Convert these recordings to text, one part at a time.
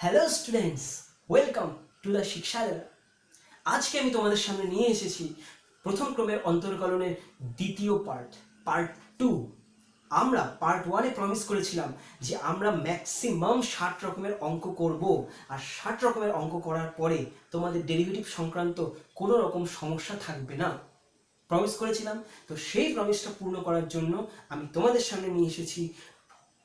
Hello students, welcome to the Shikshalaya. আজকে আমি তোমাদের সামনে নিয়ে এসেছি প্রথম ক্রমের অন্তর্কলনের দ্বিতীয় পার্ট 2। আমরা পার্ট 1-এ প্রমিস করেছিলাম যে আমরা ম্যাক্সিমাম 60 রকমের অঙ্ক করব, আর 60 রকমের অঙ্ক করার পরে তোমাদের ডেরিভেটিভ সংক্রান্ত কোনো রকম সমস্যা থাকবে না, প্রমিস করেছিলাম। তো সেই প্রমিসটা পূর্ণ করার জন্য আমি তোমাদের সামনে নিয়ে এসেছি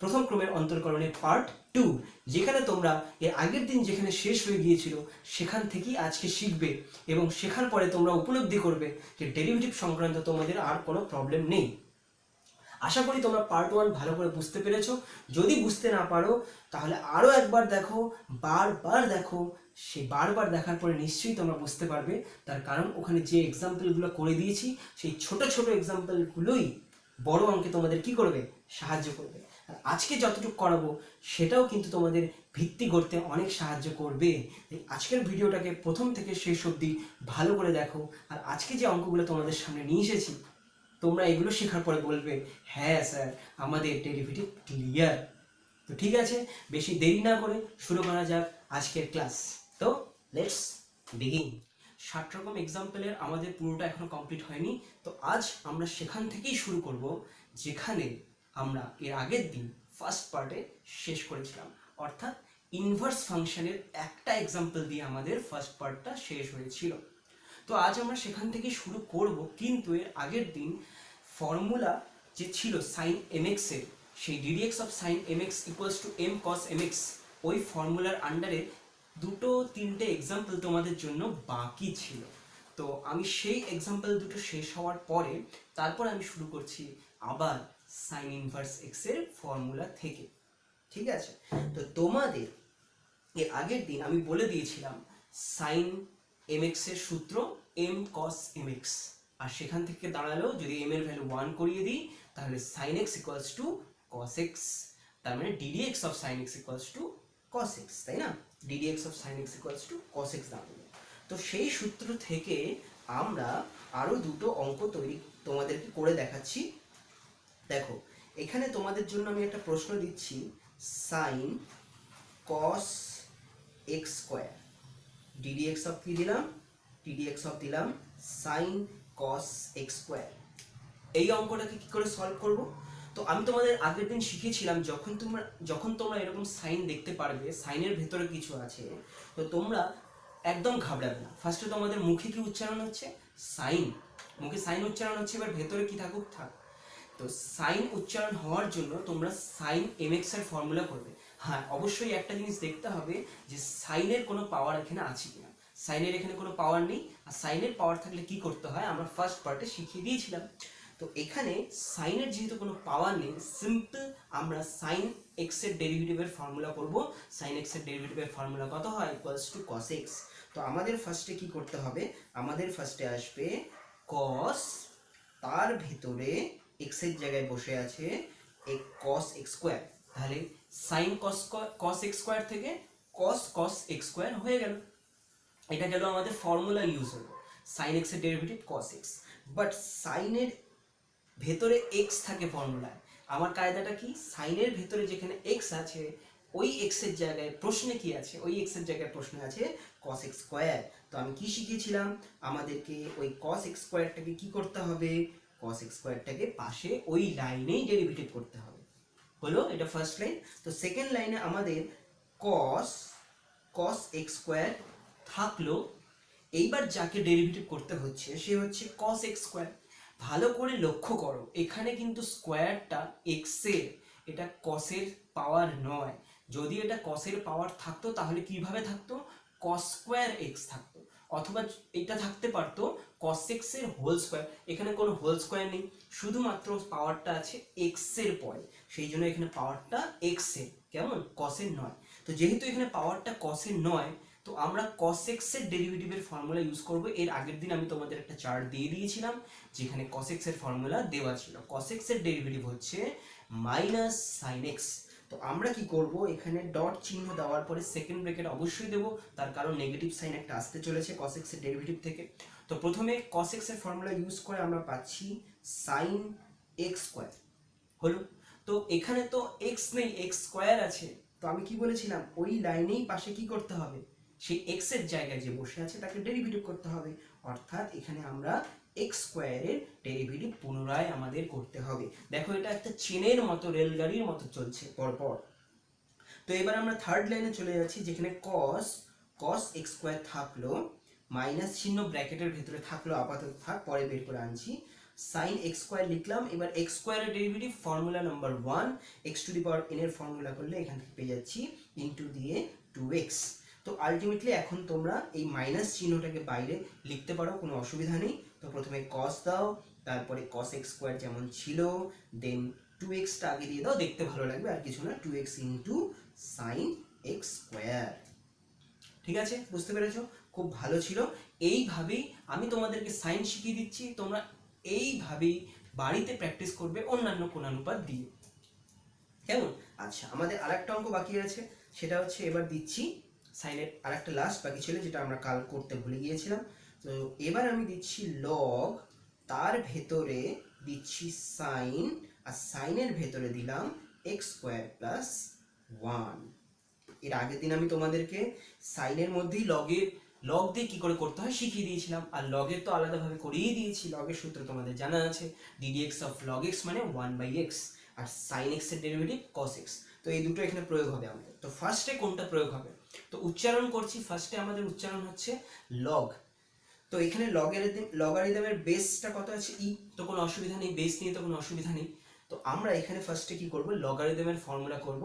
প্রথম ক্রমের অন্তর্কলনের পার্ট 2, যেখানে তোমরা এর আগের দিন যেখানে শেষ হয়ে গিয়েছিল সেখান থেকেই আজকে শিখবে, এবং শেখার পরে তোমরা উপলব্ধি করবে যে ডেরিভেটিভ সংক্রান্ত তোমাদের আর কোনো প্রবলেম নেই। আশা করি তোমরা পার্ট 1 ভালো করে বুঝতে পেরেছো। যদি বুঝতে না পারো তাহলে আরও একবার দেখো, বারবার দেখো। সেই বারবার দেখার পরে নিশ্চয়ই তোমরা বুঝতে পারবে, তার কারণ ওখানে যে এক্সাম্পলগুলো করে দিয়েছি সেই ছোট ছোট এক্সাম্পলগুলোই বড় অঙ্কে তোমাদের কি করবে, সাহায্য করবে। আর আজকে যতটুকু করাবো সেটাও কিন্তু তোমাদের ভিত্তি করতে অনেক সাহায্য করবে। আজকের ভিডিওটাকে প্রথম থেকে শেষ অবধি ভালো করে দেখো। আর আজকে যে অঙ্কগুলো তোমাদের সামনে নিয়ে এসেছি, তোমরা এগুলো শেখার পরে বলবে হ্যাঁ স্যার, আমাদের ডেরিভেটিভ ক্লিয়ার। তো ঠিক আছে, বেশি দেরি না করে শুরু করা যাক আজকের ক্লাস। তো লেটস বিগিন। 60 রকম এক্সাম্পলের আমাদের পুরোটা এখনো কমপ্লিট হয়নি। তো আজ আমরা সেখান থেকেই শুরু করব যেখানে আমরা এর আগের দিন ফার্স্ট পার্টে শেষ করেছিলাম, অর্থাৎ ইনভার্স ফাংশনের একটা এক্সাম্পল দিয়ে আমাদের ফার্স্ট পার্টটা শেষ হয়েছিল। তো আজ আমরা সেখান থেকে শুরু করব, কিন্তু এর আগের দিন ফর্মুলা যে ছিল সাইন mx এর, সেই ddx of sign mx equals to m cos mx, ওই ফর্মুলার আন্ডারে দুটো তিনটে এক্সাম্পল তোমাদের জন্য বাকি ছিল। তো আমি সেই এক্সাম্পল দুটো শেষ হওয়ার পরে তারপর আমি শুরু করছি আবার সাইন ইনভার্স এক্স এর ফর্মুলা থেকে। ঠিক আছে, তো তোমাদের এর আগের দিন আমি বলে দিয়েছিলাম সাইন mx এর সূত্র m cos mx, আর সেখান থেকে দাঁড়ালো যদি m এর ভ্যালু 1 করিয়ে দিই তাহলে sin x equals to cos x, তার মানে ddx of sin x equals to cos x, তাই না? ddx of sin x equals to cos x দাঁড়ালো। তো সেই সূত্র থেকে আমরা আরো দুটো অঙ্ক তোমাদেরকে করে দেখাচ্ছি। দেখো, এখানে তোমাদের জন্য আমি একটা প্রশ্ন দিচ্ছি, sin cos x square ddx of কি দিলাম, ddx অফ দিলাম sin cos x স্কয়ার। এই অঙ্কটাকে কি করে সলভ করব? তো আমি তোমাদের আগের দিন শিখিয়েছিলাম যখন তোমরা এরকম সাইন দেখতে পারবে, সাইনের ভেতরে কিছু আছে, তো তোমরা একদম ঘাবড়াবে না। ফার্স্টে তোমাদের মুখে কি উচ্চারণ হচ্ছে, সাইন, মুখে সাইন উচ্চারণ হচ্ছে, এবার ভেতরে কি থাকুক থাক। তো সাইন উচ্চারণ হওয়ার জন্য তোমরা সাইন mx এর ফর্মুলা করবে। হ্যাঁ, অবশ্যই একটা জিনিস দেখতে হবে যে সাইনের কোনো পাওয়ার এখানে আছে কিনা। সাইনের এখানে কোনো পাওয়ার নেই, আর সাইনের পাওয়ার থাকলে কি করতে হয় আমরা ফার্স্ট পার্টে শিখিয়ে দিয়েছিলাম। তো এখানে সাইনের যেহেতু কোনো পাওয়ার নেই, সিম্পল আমরা সাইন এক্স এর ডেরিভেটিভের ফর্মুলা করব। সাইন এক্স এর ডেরিভেটিভের ফর্মুলা কত হয়, ইকুয়ালস টু cos x। তো আমাদের ফার্স্টে কি করতে হবে, আমাদের ফার্স্টে আসবে cos, তার ভিতরে x এর জায়গায় বসে আছে cos x স্কয়ার, তাহলে sin cos x স্কয়ার থেকে cos x স্কয়ার হয়ে গেল। এটা গেল আমাদের ফর্মুলা ইউজ হলো, sin x এর ডেরিভেটিভ cos x। বাট সাইনের ভেতরে x থাকে ফর্মুলায়। আমার কায়দাটা কি, সাইনের ভেতরে যেখানে x আছে ওই x এর জায়গায় প্রশ্নে কি আছে, ওই x এর জায়গায় প্রশ্নে আছে cos x স্কয়ার। তো আমি কি শিখিয়েছিলাম, আমাদেরকে ওই cos x স্কয়ারটাকে কি করতে হবে, cos x স্কয়ারটাকে পাশে ওই লাইনেই ডেরিভেটিভ করতে হবে। হলো, এটা ফার্স্ট লাইন। তো সেকেন্ড লাইনে আমাদের cos x স্কয়ার থাকলো, এইবার যাকে ডেরিভেটিভ করতে হচ্ছে সে হচ্ছে cos x স্কয়ার। ভালো করে লক্ষ্য করো, এখানে কিন্তু স্কয়ারটা x এর, এটা cos এর পাওয়ার নয়। যদি এটা cos এর পাওয়ার থাকতো তাহলে কিভাবে থাকতো, cos স্কয়ার x থাকতো, অথবা এটা থাকতে পারতো cos x এর হোল স্কয়ার। এখানে কোনো হোল স্কয়ার নেই, শুধুমাত্র পাওয়ারটা আছে x এর পরে, সেই জন্য এখানে পাওয়ারটা x এর, কেমন, cos এর নয়। তো যেহেতু এখানে পাওয়ারটা cos এর নয়, তো আমরা cos x এর ডেরিভেটিভের ফর্মুলা ইউজ করব। এর আগের দিন আমি তোমাদের একটা চার্ট দিয়ে দিয়েছিলাম যেখানে cos x এর ফর্মুলা দেওয়া ছিল। cos x এর ডেরিভেটিভ হচ্ছে মাইনাস sin x। তো আমরা কি করব, এখানে ডট চিহ্ন দেওয়ার পরে সেকেন্ড ব্র্যাকেট অবশ্যই দেব, তার কারণ নেগেটিভ সাইন একটা আসতে চলেছে cos x এর ডেরিভেটিভ থেকে। তো প্রথমে cos x এর ফর্মুলা ইউজ করে আমরা পাচ্ছি sin x স্কয়ার। হলো, তো এখানে তো x নেই, x স্কয়ার আছে, তো আমি কি বলেছিলাম, ওই লাইনেই পাশে কি করতে হবে, সেই এক্স এর জায়গায় যে বসে আছে তাকে ডেরিভেটিভ করতে হবে। অর্থাৎ এখানে আমরা এক্স স্কোয়ারের ডেরিভেটিভ পুনরায় আমাদের করতে হবে। দেখো এটা একটা চেনের মতো, রেলগাড়ির মতো চলছে পরপর। তো এবার আমরা থার্ড লাইনে চলে যাচ্ছি, যেখানে cos x স্কোয়ার থাকলো, মাইনাস চিহ্ন ব্র্যাকেটের ভেতরে থাকলো, আপাতত থাক, পরে বের করে আনছি। sin x স্কোয়ার লিখলাম। এবার x স্কোয়ারের derivative formula number 1, x to the power n এর ফর্মুলা করলে এখান থেকে পেয়ে যাচ্ছি ইনটু দিয়ে 2x। তো আলটিমেটলি এখন তোমরা এই মাইনাস চিহ্নটাকে বাইরে লিখতে পারো, কোনো অসুবিধা নেই। তো প্রথমে cos দাও, তারপরে cos x স্কোয়ার যেমন ছিল, দেন 2x টা আগে দিয়ে দাও, দেখতে ভালো লাগবে, আর কিছু না, 2x into sin x square. ঠিক আছে, বুঝতে পেরেছো? খুব ভালো ছিল। এইভাবেই আমি তোমাদেরকে সাইন শিখিয়ে দিচ্ছি, তোমরা এইভাবেই বাড়িতে প্র্যাকটিস করবে অন্যান্য কোণানুপাত দিয়ে। কেমন? আচ্ছা, আমাদের আরেকটা অঙ্ক বাকি আছে, সেটা হচ্ছে এবার দিচ্ছি সাইনের আরেকটা লাস্ট বাকি ছিল, যেটা আমরা কাল করতে ভুলে গিয়েছিলাম। তো এবার আমি দিচ্ছি লগ, তার ভেতরে দিচ্ছি সাইন, আর সাইনের ভেতরে দিলাম এক্স স্কোয়ার প্লাস 1। এর আগের দিন আমি তোমাদেরকে সাইনের মধ্যেই লগ দিয়ে কি করে করতে হয় শিখিয়ে দিয়েছিলাম, আর লগের তো আলাদাভাবে করিয়ে দিয়েছি। লগের সূত্র তোমাদের জানা আছে, ddx অফ log x মানে 1/x, আর sin x এর ডেরিভেটিভ cos x। তো এই দুটো এখানে প্রয়োগ হবে আমাদের। তো ফার্স্টে কোনটা প্রয়োগ হবে? তো উচ্চারণ করছি, ফার্স্টে আমাদের উচ্চারণ হচ্ছে লগ। তো এখানে লগারিদমের বেসটা কত আছে, ই, তো কোনো অসুবিধা নেই, বেস নিয়ে তো কোনো অসুবিধা নেই। তো আমরা এখানে ফার্স্টে কি করব, লগারিদমের ফর্মুলা করব।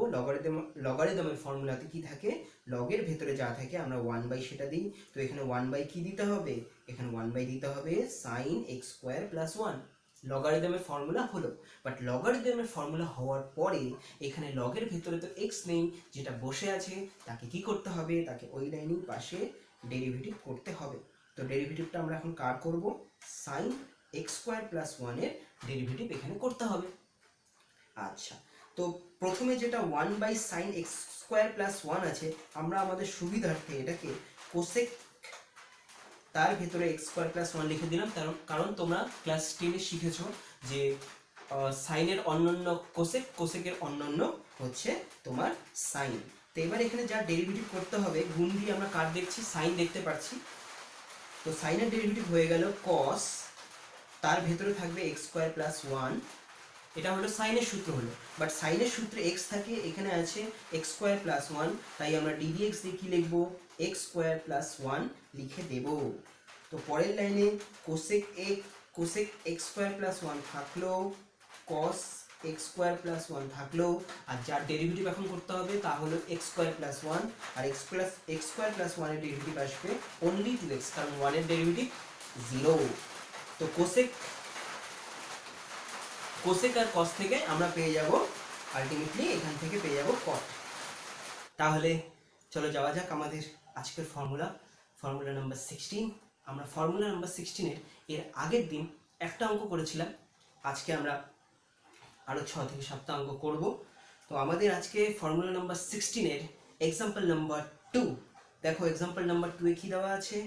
লগারিদমের ফর্মুলাতে কি থাকে, লগের ভেতরে যা থাকে আমরা 1/, সেটা দিই। তো এখানে 1/, কি দিতে হবে, এখানে 1/, দিতে হবে sin x স্কোয়ার প্লাস 1। লগারিদমের ফর্মুলা হলো, বাট লগারিদমের ফর্মুলা হওয়ার পরে এখানে লগের ভেতরে তো x নেই, যেটা বসে আছে তাকে কি করতে হবে, তাকে ওই লাইনের পাশে ডেরিভেটিভ করতে হবে। তো ডেরিভেটিভটা আমরা এখন কার করব, sin x স্কোয়ার প্লাস 1 এর ডেরিভেটিভ এখানে করতে হবে। আচ্ছা, তো প্রথমে যেটা 1/sin x স্কোয়ার প্লাস 1 আছে, আমরা আমাদের সুবিধার্থে এটাকে কোসেক, তার ভেতরে x স্কোয়ার প্লাস 1 লিখে দিলাম, কারণ তোমরা ক্লাস 10 এ শিখেছো যে সাইনের অন্যান্য কোসেক, কোসেকের অন্যান্য হচ্ছে তোমার সাইন। তো এবার এখানে যা ডেরিভেটিভ করতে হবে, গুণ দিয়ে আমরা কার দেখছি, সাইন দেখতে পাচ্ছি। তো সাইনের ডেরিভেটিভ হয়ে গেল cos, তার ভেতরে থাকবে x স্কোয়ার প্লাস 1, এটা হলো সাইনের সূত্র হলো। বাট সাইনের সূত্রে x থাকে, এখানে আছে x স্কোয়ার প্লাস 1, তাই আমরা ddx দিয়ে কি লিখবো, x স্কোয়ার প্লাস 1 লিখে দেব। তো পরের লাইনে কোসেক x স্কোয়ার প্লাস 1 থাকলো, cos x স্কোয়ার প্লাস 1 থাকলো, আর যার ডেরিভেটিভ এখন করতে হবে তা হলো x স্কোয়ার প্লাস 1, আর x স্কোয়ার প্লাস 1 এর ডেরিভেটিভ আসবে অনলি 2x, কারণ 1 এর ডেরিভেটিভ 0। তো কোসেক আর cos থেকে আমরা পেয়ে যাব আলটিমেটলি, এখান থেকে পেয়ে যাব cot। তাহলে চলো যাওয়া যাক আমাদের আজকের ফর্মুলা নাম্বার 16। আমরা ফর্মুলা নাম্বার 16 এর আগের দিন একটা অঙ্ক করেছিলাম, আজকে আমরা আরো 6 থেকে 7টা অঙ্ক করব। তো আমাদের আজকে ফর্মুলা নাম্বার 16 এর এক্সাম্পল নাম্বার 2। দেখো এক্সাম্পল নাম্বার 2 এ কি দেওয়া আছে,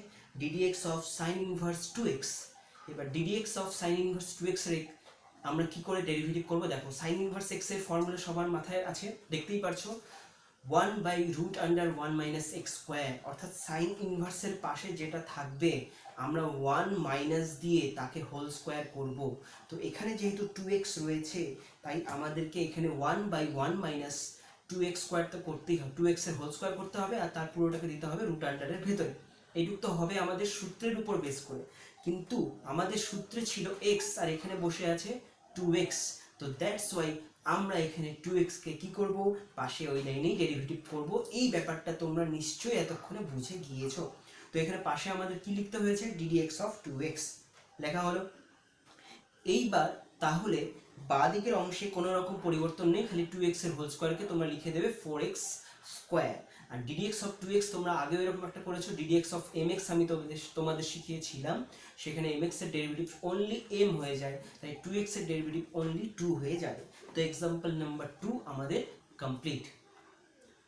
ddx of sin inverse 2x। এবার ddx of sin inverse 2x এর আমরা কি করে ডেরিভেটিভ করব, দেখো sin ইনভার্স x এর ফর্মুলা সবার মাথায় আছে, দেখতেই পারছো, 1/√1 - x স্কয়ার। অর্থাৎ sin ইনভার্সের পাশে যেটা থাকবে আমরা 1 মাইনাস দিয়ে তাকে হোল স্কয়ার করব। তো এখানে যেহেতু 2x রয়েছে, তাই আমাদেরকে এখানে 1/1 - 2x স্কয়ার তো করতেই হবে, 2x এর হোল স্কয়ার করতে হবে, আর তার পুরোটাকে দিতে হবে √এর ভেতরে। এইটুকু তো হবে আমাদের সূত্রের উপর বেস করে, কিন্তু আমাদের সূত্রে ছিল x, আর এখানে বসে আছে 2x। তো দ্যাটস ওয়াই আমরা এখানে 2x কে কি করব, পাশে ওই লাইনেই ডেরিভেটিভ করব। এই ব্যাপারটা তোমরা নিশ্চয়ই এতক্ষণে বুঝে গিয়েছো। তো এখানে পাশে আমাদের কি লিখতে হয়েছে, ddx অফ 2x লেখা হলো। এইবার তাহলে বাঁ দিকের অংশে কোনো রকম পরিবর্তন নেই, খালি 2x এর হোল স্কয়ারকে তোমরা লিখে দেবে 4x square. R ddx of 2x তোমরা আগেও এরকম একটা করেছো, ddx অফ mx আমি তোমাদের শিখিয়েছিলাম, সেখানে mx এর ডেরিভেটিভ অনলি m হয়ে যায়, তাই 2x এর ডেরিভেটিভ অনলি 2 হয়ে যাবে। তো এক্সাম্পল নাম্বার 2 আমাদের কমপ্লিট।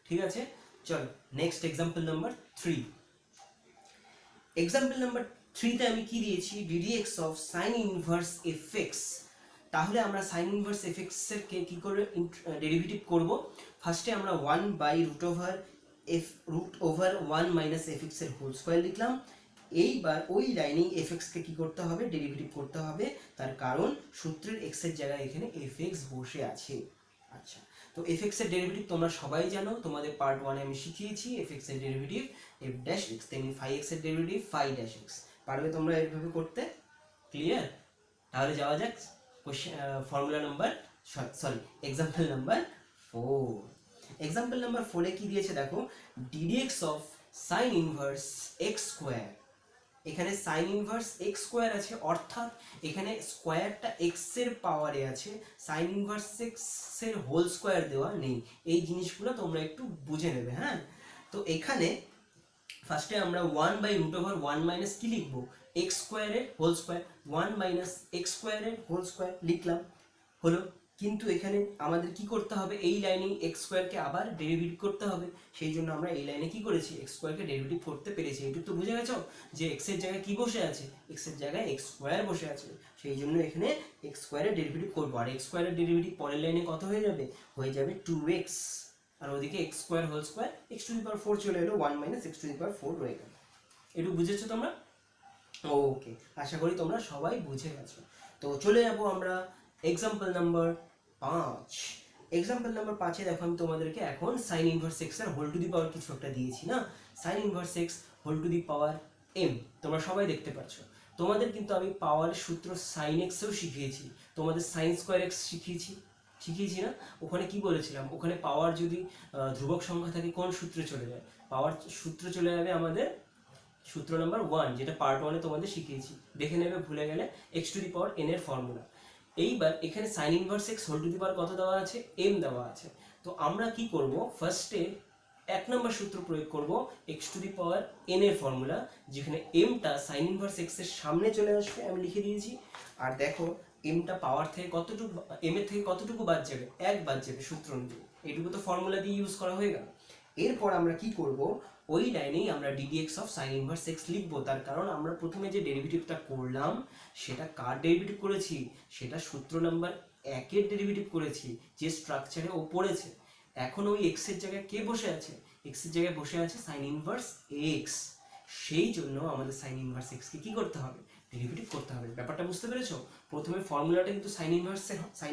ঠিক আছে, চলো next example number 3। Example number 3 তে আমি কি দিয়েছি, ddx of sin inverse fx, তাহলে আমরা সাইন ইনভার্স এফএক্স এর কে কি করে ডেরিভেটিভ করব? ফার্স্টে আমরা 1/√1 মাইনাস এফএক্স এর হোল স্কয়ার লিখলাম। এইবার ওই লাইনেই এফএক্স কে কি করতে হবে? ডেরিভেটিভ করতে হবে, তার কারণ সূত্রের এক্স এর জায়গায় এখানে এফএক্স বসে আছে। আচ্ছা, তো এফএক্স এর ডেরিভেটিভ তোমরা সবাই জানো, তোমাদের পার্ট 1 এ আমি শিখিয়েছি এফএক্স এর ডেরিভেটিভ f ড্যাশ x, তেমনি phi x এর ডেরিভেটিভ phi ড্যাশ x। পারবে তোমরা এইভাবে করতে? ক্লিয়ার? তাহলে যাওয়া যাক formula number example number 4। Example number 4 এ কি দিয়েছে দেখো, ddx of sine inverse x square. এখানে সাইন ইনভার্স x স্কয়ার আছে, অর্থাৎ এখানে স্কয়ারটা x এর পাওয়ারে আছে, সাইন ইনভার্স x এর হোল স্কয়ার দেওয়া নেই। এই জিনিসগুলো তোমরা একটু বুঝে নেবে। হ্যাঁ, তো এখানে ফার্স্টে আমরা 1/√1 মাইনাস কি লিখবো? x স্কয়ারের হোল স্কয়ার, 1 মাইনাস x স্কয়ারের হোল স্কয়ার লিখলাম, হলো। কিন্তু এখানে আমাদের কি করতে হবে? এই লাইনে x স্কয়ারকে আবার ডেরিভেটিভ করতে হবে। সেই জন্য আমরা এই লাইনে কি করেছি? x স্কয়ারকে ডেরিভেটিভ করতে পেরেছি। এটা তো বুঝে গেছো যে x এর জায়গায় কি বসে আছে? x এর জায়গায় x স্কয়ার বসে আছে। সেই জন্য এখানে x স্কয়ারের ডেরিভেটিভ করব। আর x স্কয়ারের ডেরিভেটিভ পরের লাইনে কত হয়ে যাবে? হয়ে যাবে 2x, আর ওদিকে x square whole square, x⁴ চলে এলো, 1 মাইনাস x⁴ রয়ে গেল। একটু বুঝেছো তোমরা? ওকে, আশা করি তোমরা সবাই বুঝে গেছো। তো চলে যাবো আমরা এক্সাম্পল নাম্বার 5। এক্সাম্পল নাম্বার 5 এ দেখো, আমি তোমাদেরকে এখন সাইন ইনভার্স x এর হোল টু দি পাওয়ার কিছু একটা দিয়েছি না, sine inverse x whole to the power m। তোমরা সবাই দেখতে পাচ্ছ। তোমাদের কিন্তু আমি পাওয়ারের সূত্র সাইন x এও শিখিয়েছি, তোমাদের সাইন স্কয়ার x শিখিয়েছি না? ওখানে কি বলেছিলাম? ওখানে পাওয়ার যদি ধ্রুবক সংখ্যা থাকে কোন সূত্রে চলে যায়? পাওয়ার সূত্র চলে যাবে আমাদের সূত্র নাম্বার 1, যেটা পার্ট 1 এ তোমাদের শিখিয়েছি, দেখে নেবে ভুলে গেলে, x⁴n এর ফর্মুলা। এইবার এখানে sine inverse x whole to the power কত দেওয়া আছে? m দেওয়া আছে। তো আমরা কি করব? ফার্স্টে 1 নম্বর সূত্র প্রয়োগ করব x⁴n এর ফর্মুলা, যেখানে m টা সাইন ইনভার্স x এর সামনে চলে আসবে, আমি লিখে দিয়েছি। আর দেখো m টা পাওয়ার থেকে কতটুকু, m এর থেকে কতটুকু বাদ যাবে? 1 বাদ যাবে সূত্র অনুযায়ী। এইটুকু তো ফর্মুলা দিয়ে ইউজ করা হয়ে গেল। এরপর আমরা কি করব? ওই লাইনেই আমরা ddx of sine inverse x লিখব, তার কারণ আমরা প্রথমে যে ডেরিভেটিভটা করলাম সেটা কার ডেরিভেটিভ করেছি? সেটা সূত্র নাম্বার 1 এর ডেরিভেটিভ করেছি, যে স্ট্রাকচারে ও পড়েছে। এখন ওই x এর জায়গায় কে বসে আছে? x এর জায়গায় বসে আছে সাইন ইনভার্স x। সেই জন্য আমাদের সাইন ইনভার্স x কে কি করতে হবে? ডেরিভেটিভ করতে হবে। ব্যাপারটা বুঝতে পেরেছো? প্রথমে ফর্মুলাটা কিন্তু সাইন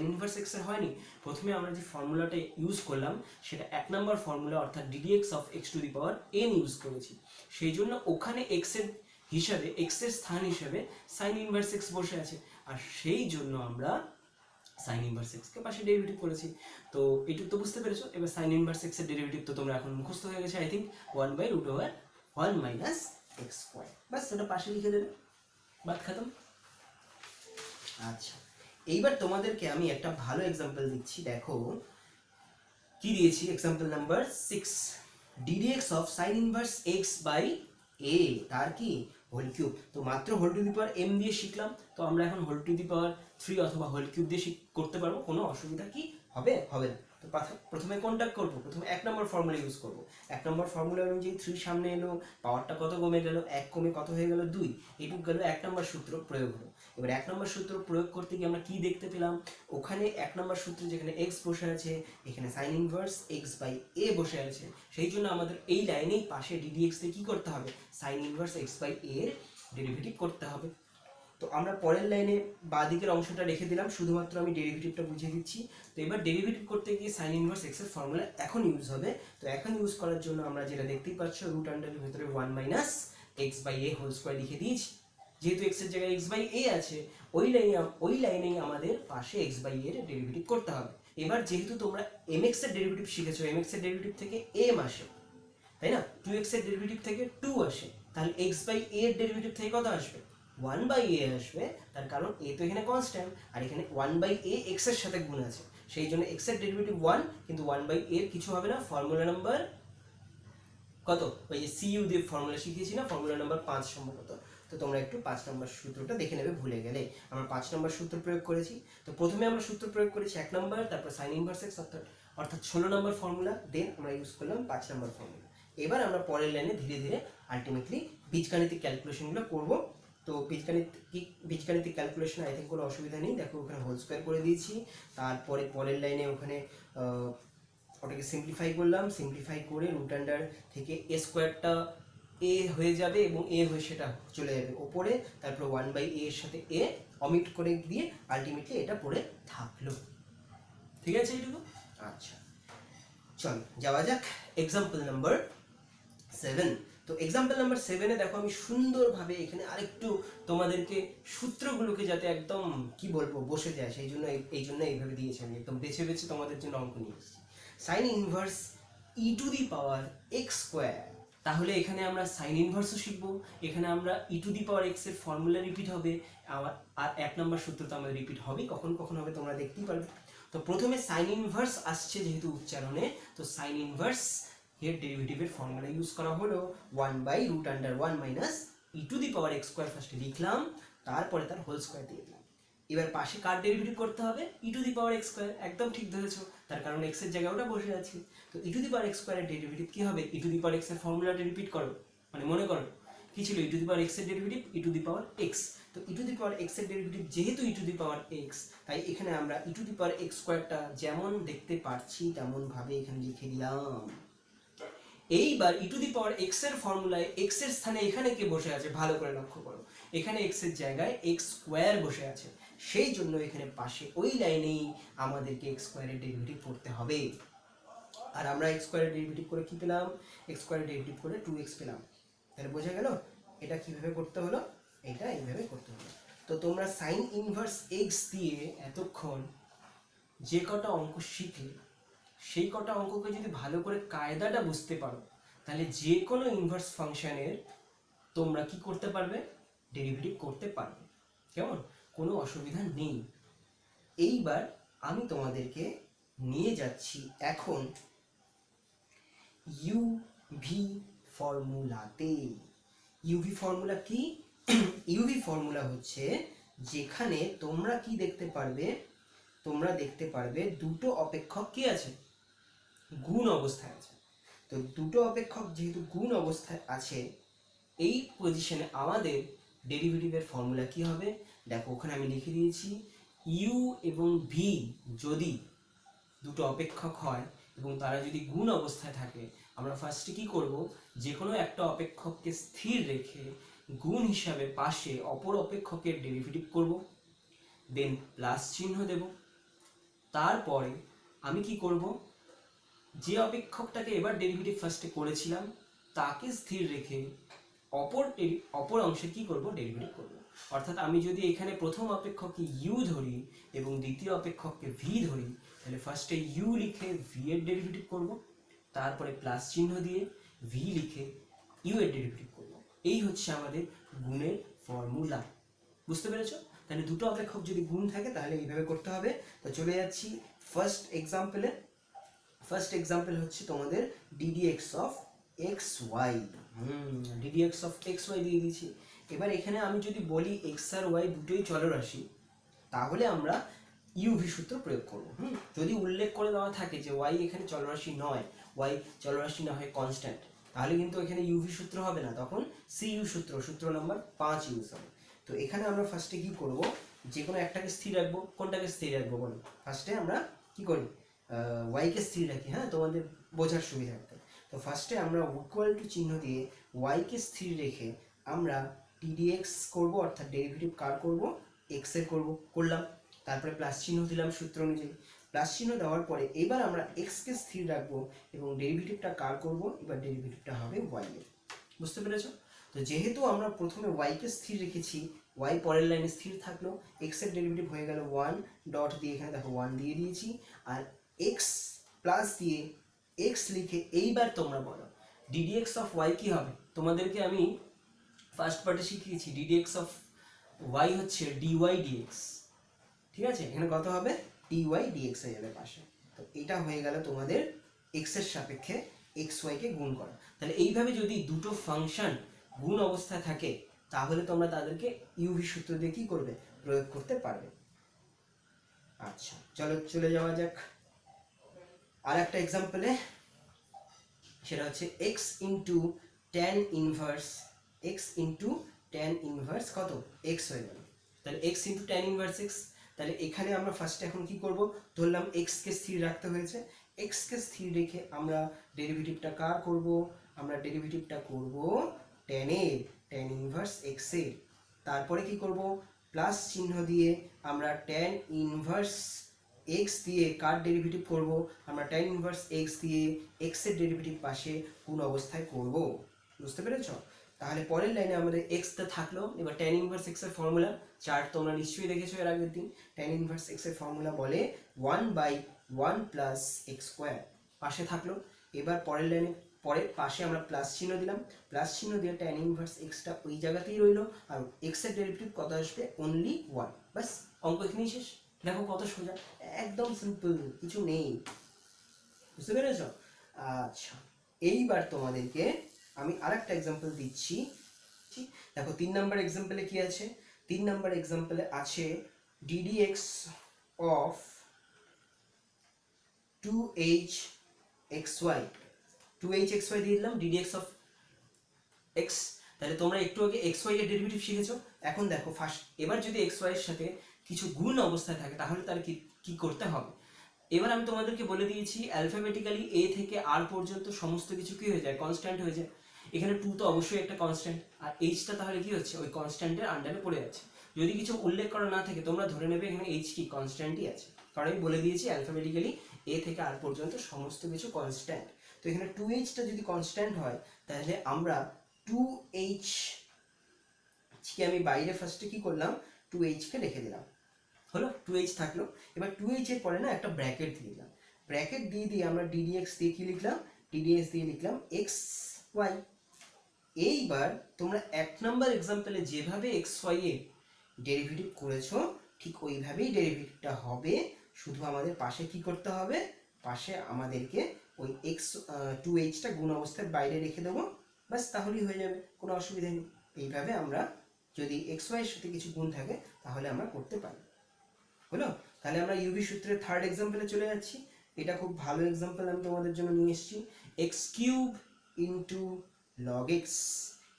ইনভার্স x এর হয়নি। প্রথমে আমরা যে ফর্মুলাটা ইউজ করলাম সেটা 1 নম্বর ফর্মুলা, অর্থাৎ ddx অফ x⁴n ইউজ করেছি। সেই জন্য ওখানে x এর হিসাবে, x এর স্থান হিসাবে সাইন ইনভার্স x বসে আছে, আর সেই জন্য আমরা সাইন ইনভার্স x কে পাশে ডেরিভেটিভ করেছি। তো এইটুকু তো বুঝতে পেরেছো। এবার সাইন ইনভার্স x এর ডেরিভেটিভ তো তোমরা এখন মুখস্থ হয়ে গেছে, I think, 1/√1 minus x square. বাস এটা পাশে লিখে দেবে, বাত খতম। আচ্ছা, এইবার তোমাদেরকে আমি একটা ভালো এক্সাম্পল দিচ্ছি। দেখো কি দিয়েছি, example number 6, ddx of sine inverse x by a, তার কি? Whole cube. তো মাত্র whole to the power m দিয়ে শিখলাম, তো আমরা এখন হোল টু দি পাওয়ার 3 অথবা হোল কিউব দিয়ে করতে পারবো, কোনো অসুবিধা কি হবে? হবে না। তো প্রথমে কোনটা করবো? প্রথমে 1 নম্বর ফর্মুলা ইউজ করবো। 1 নম্বর ফর্মুলা অনুযায়ী 3 সামনে এলো, পাওয়ারটা কত কমে গেল? 1 কমে কত হয়ে গেল? 2। এইটুকু গেল 1 নম্বর সূত্র প্রয়োগ হলো। এবার 1 নম্বর সূত্র প্রয়োগ করতে গিয়ে আমরা কি দেখতে পেলাম? ওখানে 1 নম্বর সূত্রে যেখানে x বসে আছে, এখানে sine inverse x by a বসে আছে। সেই জন্য আমাদের এই লাইনেই পাশে ddx তে কি করতে হবে? Sine inverse x by a এর ডেরিভেটিভ করতে হবে। তো আমরা পরের লাইনে বাঁ দিকের অংশটা রেখে দিলাম, শুধুমাত্র আমি ডেরিভেটিভটা বুঝিয়ে দিচ্ছি। তো এবার ডেরিভেটিভ করতে গিয়ে সাইন ইনভার্স x এর ফর্মুলা এখন ইউজ হবে। তো এখন ইউজ করার জন্য আমরা যেটা দেখতেই পাচ্ছ, রুট আন্ডারের ভিতরে 1 minus x by a whole square লিখে দিয়েছি। যেহেতু x এর জায়গায় x বাই a আছে, ওই লাইনেই আমাদের পাশে x বাই a এর ডেরিভেটিভ করতে হবে। এবার যেহেতু তোমরা mx এর ডেরিভেটিভ শিখেছো, mx এর ডেরিভেটিভ থেকে m আসে, তাই না? 2x এর ডেরিভেটিভ থেকে 2 আসে, তাহলে x বাই a এর ডেরিভেটিভ থেকে কত আসবে? 1/a আসবে, তার কারণ a তো এখানে কনস্ট্যান্ট, আর এখানে 1/a x এর সাথে গুণ আছে। সেই জন্য x এর ডেরিভেটিভ 1, কিন্তু 1/a এর কিছু হবে না। ফর্মুলা নাম্বার কত? ওই যে cu দিয়ে ফর্মুলা শিখিয়েছি না, ফর্মুলা নাম্বার 5 সম্ভবত। তো তোমরা একটু 5 নম্বর সূত্রটা দেখে নেবে ভুলে গেলে। আমরা 5 নম্বর সূত্র প্রয়োগ করেছি। তো প্রথমে আমরা সূত্র প্রয়োগ করেছি 1 নম্বর, তারপর সাইন ইনভার্স x অর্থাৎ 16 নম্বর ফর্মুলা, দেন আমরা ইউজ করলাম 5 নম্বর ফর্মুলা। এবার আমরা পরের লাইনে ধীরে ধীরে আলটিমেটলি বীজগাণিতিক ক্যালকুলেশনগুলো করব। তো বীজগাণিতিক ক্যালকুলেশন আই থিঙ্ক কোনো অসুবিধা নেই। দেখো ওখানে হোল স্কোয়ার করে দিয়েছি, তারপরে পরের লাইনে ওখানে ওটাকে সিম্পলিফাই করলাম, সিম্পলিফাই করে রুট আন্ডার থেকে এ স্কোয়ারটা এ হয়ে যাবে এবং এ হয়ে সেটা চলে যাবে ওপরে, তারপর 1/a এর সাথে এ অমিট করে দিয়ে আলটিমেটলি এটা পড়ে থাকলো। ঠিক আছে এইটুকু? আচ্ছা চল যাওয়া যাক এক্সাম্পল নাম্বার 7। তো এক্সাম্পল নাম্বার 7-এ দেখো আমি সুন্দরভাবে এখানে আরেকটু তোমাদেরকে সূত্রগুলোকে যাতে একদম কি বলবো বসে যায় সেই জন্য এইভাবে দিয়েছি, আমি একদম বেছে বেছে তোমাদের জন্য অঙ্ক নিয়ে এসেছি। Sign inverse E to the power X square, তাহলে এখানে আমরা সাইন ইনভার্সও শিখবো, এখানে আমরা ই টু দি পাওয়ার এক্স এর ফর্মুলা রিপিট হবে, আর 1 নম্বর সূত্র তো আমাদের রিপিট হবে, কখন কখন হবে তোমরা দেখতেই পারবে। তো প্রথমে সাইন ইনভার্স আসছে যেহেতু উচ্চারণে, তো সাইন ইনভার্স এর ডেরিভেটিভের ফর্মুলা ইউজ করা হলো 1/√1 minus E to the power X square ফার্স্টে লিখলাম, তারপরে তার হোল স্কোয়ার দিয়ে দিলাম। এবার পাশে কার ডেরিভেটিভ করতে হবে? E to the power X square, একদম ঠিক ধরেছো, তার কারণ এক্স এর জায়গায় ওটা বসে আছে। তো ই টু দি পাওয়ার এক্স স্কোয়ারের ডেরিভেটিভ কি হবে? E to the power x এর ফর্মুলাটা রিপিট করো, মানে মনে করো কি ছিল? ই টু দি পাওয়ার এক্স এর derivative E to the power x. তো ই টু দি পাওয়ার এক্স এর ডেরিভেটিভ যেহেতু ই টু দি পাওয়ার এক্স, তাই এখানে আমরা ই টু দি পাওয়ার এক্স স্কোয়ারটা যেমন দেখতে পাচ্ছি তেমন ভাবে এখানে লিখে দিলাম। এইবার ই টু দি পাওয়ার এক্স এর ফর্মুলায় এক্স এর স্থানে এখানে কে বসে আছে ভালো করে লক্ষ্য করো, এখানে এক্স এর জায়গায় এক্স স্কোয়ার বসে আছে, সেই জন্য এখানে পাশে ওই লাইনেই আমাদেরকে এক্স স্কোয়ারের ডেরিভেটিভ করতে হবে। আর আমরা এক্স স্কোয়ারের ডেরিভেটিভ করে কি পেলাম? এক্স স্কোয়ারের ডেরিভেটিভ করে 2x পেলাম। তাহলে বোঝা গেল এটা কিভাবে করতে হলো, এটা এইভাবে করতে হলো। তো তোমরা সাইন ইনভার্স এক্স দিয়ে এতক্ষণ যে কটা অঙ্ক শিখলে, সেই কটা অঙ্ককে যদি ভালো করে কায়দাটা বুঝতে পারো, তাহলে যে কোনো ইনভার্স ফাংশনের তোমরা কি করতে পারবে? ডেরিভেটিভ করতে পারবে। কেমন? কোনো অসুবিধা নেই। এইবার আমি তোমাদেরকে নিয়ে যাচ্ছি এখন ইউভি ফর্মুলাতে। ইউভি ফর্মুলা কি? ইউভি ফর্মুলা হচ্ছে যেখানে তোমরা কি দেখতে পারবে? তোমরা দেখতে পারবে দুটো অপেক্ষক কি আছে? গুণ অবস্থায় আছে। তো দুটো অপেক্ষক যেহেতু গুণ অবস্থায় আছে, এই পজিশনে আমাদের ডেরিভেটিভের ফর্মুলা কি হবে? দেখো ওখানে আমি লিখে দিয়েছি ইউ এবং ভি যদি দুটো অপেক্ষক হয় এবং তারা যদি গুণ অবস্থায় থাকে, আমরা ফার্স্টে কি করব? যে কোনো একটা অপেক্ষককে স্থির রেখে গুণ হিসাবে পাশে অপর অপেক্ষকের ডেরিভেটিভ করব, দেন প্লাস চিহ্ন দেব। তারপরে আমি কি করব? যে অপেক্ষকটাকে এবার ডেরিভেটিভ ফার্স্টে করেছিলাম তাকে স্থির রেখে অপর অংশে কি করব? ডেরিভেটিভ করব। অর্থাৎ আমি যদি এখানে প্রথম অপেক্ষককে ইউ ধরি এবং দ্বিতীয় অপেক্ষককে ভি ধরি, তাহলে ফার্স্টে ইউ লিখে ভি এর ডেরিভেটিভ করব, তারপরে প্লাস চিহ্ন দিয়ে ভি লিখে ইউ এর ডেরিভেটিভ করব। এই হচ্ছে আমাদের গুণের ফর্মুলা। বুঝতে পেরেছো? তাহলে দুটো অপেক্ষক যদি গুণ থাকে তাহলে এইভাবে করতে হবে। তো চলে যাচ্ছি ফার্স্ট এক্সাম্পলে। ফার্স্ট এক্সাম্পল হচ্ছে তোমাদের ddx of X Y. ddx of X Y দিয়ে দিয়েছি। এবার এখানে আমি যদি বলি এক্স আর ওয়াই দুটোই চলরাশি, তাহলে আমরা ইউভি সূত্র প্রয়োগ করব। যদি উল্লেখ করে দেওয়া থাকে যে ওয়াই এখানে চলরাশি নয়, ওয়াই চলরাশি না হয় কনস্ট্যান্ট, তাহলে কিন্তু এখানে ইউভি সূত্র হবে না, তখন সিইউ সূত্র, সূত্র নাম্বার 5 ইউজ হবে। তো এখানে আমরা ফার্স্টে কি করব? যে কোনো একটাকে স্থির রাখবো। কোনটাকে স্থির রাখবো বলো? ফার্স্টে আমরা কি করি? ওয়াইকে স্থির রাখি, হ্যাঁ, তোমাদের বোঝার সুবিধার্থে। তো ফার্স্টে আমরা ইকুয়াল টু চিহ্ন দিয়ে ওয়াইকে স্থির রেখে আমরা ddx করব, অর্থাৎ ডেরিভেটিভ কার করব? এক্স এর করলাম। তারপরে প্লাস চিহ্ন দিলাম সূত্র অনুযায়ী। প্লাস চিহ্ন দেওয়ার পরে এবার আমরা এক্সকে স্থির রাখবো এবং ডেরিভেটিভটা কার করব? এবার ডেরিভেটিভটা হবে ওয়াই এর। বুঝতে পেরেছো? তো যেহেতু আমরা প্রথমে ওয়াইকে স্থির রেখেছি, ওয়াই পরের লাইনে স্থির থাকলো, এক্স এর ডেরিভেটিভ হয়ে গেল 1 ডট দিয়ে এখানে দেখো 1 দিয়ে দিয়েছি, আর এক্স প্লাস দিয়ে এক্স লিখে এইবার তোমরা বলো ddx অফ ওয়াই কি হবে? তোমাদেরকে আমি ফার্স্ট পার্টে শিখিয়েছি ddx অফ ওয়াই হচ্ছে dy dx। ঠিক আছে? এখানে কত হবে? dy dx হয়ে যাবে পাশে। তো এটা হয়ে গেল তোমাদের x এর সাপেক্ষে xy কে গুণ করা। তাহলে এইভাবে যদি দুটো ফাংশন গুণ অবস্থায় থাকে, তাহলে তোমরা তাদেরকে ইউভি সূত্র দিয়ে কি করবে? প্রয়োগ করতে পারবে। আচ্ছা চলো চলে যাওয়া যাক আর একটা এক্সাম্পলে। সেটা হচ্ছে x into tan inverse tan inverse কত এক্স হয়ে গেল। তাহলে x into tan inverse x. তাহলে এখানে আমরা ফার্স্টে এখন কি করব, ধরলাম এক্সকে স্থির রাখতে হয়েছে, এক্সকে স্থির রেখে আমরা ডেরিভেটিভটা কার করব, আমরা ডেরিভেটিভটা করব ট্যানের, ট্যান ইনভার্স এক্সের। তারপরে কি করব, প্লাস চিহ্ন দিয়ে আমরা ট্যান ইনভার্স এক্স দিয়ে কার ডেরিভেটিভ করব, আমরা ট্যান ইনভার্স এক্স দিয়ে এক্সের ডেরিভেটিভ পাশে কোন অবস্থায় করব। বুঝতে পেরেছ? তাহলে পরের লাইনে আমাদের এক্সটা থাকলো। এবার ট্যান ইনভার্স এক্সের ফর্মুলা চার্ট তোমরা নিশ্চয়ই দেখেছো এর আগের দিন। ট্যান ইনভার্স এক্সের ফর্মুলা বলে 1/1 প্লাস এক্স স্কোয়ার, পাশে থাকলো। এবার পরের লাইনে পরে পাশে আমরা প্লাস চিহ্ন দিলাম, প্লাস চিহ্ন দিয়ে ট্যান ইনভার্স এক্সটা ওই জায়গাতেই রইলো, আর এক্সের ডেরিভেটিভ কত আসবে, অনলি 1। বাস, অঙ্ক এখানেই শেষ। দেখো কত সোজা, একদম সিম্পল, কিছু নেই। বুঝতে পেরেছ? আচ্ছা, এইবার তোমাদেরকে আমি আরেকটা এক্সাম্পল দিচ্ছি। দেখো 3 নাম্বার এক্সাম্পলে কি আছে, 3 নাম্বার এক্সাম্পলে আছে ddx অফ 2hxy, 2hxy দিয়ে দিলাম ddx অফ x। তাহলে তোমরা একটু আগে xy এর ডেরিভেটিভ শিখেছো। এখন দেখো ফার্স্ট, এবার যদি xy এর সাথে কিছু গুণ অবস্থায় থাকে তাহলে তার কি করতে হবে। এবার আমি তোমাদেরকে বলে দিয়েছি অ্যালফাবেটিক্যালি এ থেকে আর পর্যন্ত সমস্ত কিছু কি হয়ে যায়, কনস্ট্যান্ট হয়ে যায়। এখানে 2 তো অবশ্যই একটা কনস্ট্যান্ট, আর এইচটা তাহলে কি হচ্ছে, ওই কনস্ট্যান্টের আন্ডারে পড়ে যাচ্ছে। যদি কিছু উল্লেখ করা না থাকে তোমরা ধরে নেবে এখানে এইচ কি কনস্ট্যান্টই আছে, কারণ আমি বলে দিয়েছি অ্যালফাবেটিক্যালি এ থেকে আর পর্যন্ত সমস্ত কিছু কনস্ট্যান্ট। তো এখানে 2h টা যদি কনস্ট্যান্ট হয় তাহলে আমরা 2h কে আমি বাইরে ফার্স্টে কি করলাম, 2h কে লিখে দিলাম, হলো 2h থাকলো। এবার 2h এর পরে না একটা ব্র্যাকেট দিয়ে দিলাম, ব্র্যাকেট দিয়ে আমরা ddx দিয়ে কি লিখলাম, ddx দিয়ে লিখলাম xy। এইবার তোমরা 1 নাম্বার এক্সাম্পলে যেভাবে xy এর ডেরিভেটিভ করেছো ঠিক ওইভাবেই ডেরিভেটিভটা হবে, শুধু আমাদের পাশে কি করতে হবে, পাশে আমাদেরকে ওই x 2h টা গুণ অবস্থায় বাইরে রেখে দেবো, বাস তাহলেই হয়ে যাবে, কোনো অসুবিধা নেই। এইভাবে আমরা যদি xy এর সাথে কিছু গুণ থাকে তাহলে আমরা করতে পারি। হলো? তাহলে আমরা ইউভি সূত্রের থার্ড এক্সাম্পলে চলে যাচ্ছি। এটা খুব ভালো এক্সাম্পল আমি তোমাদের জন্য নিয়ে এসেছি, x³ ইন্টু log x।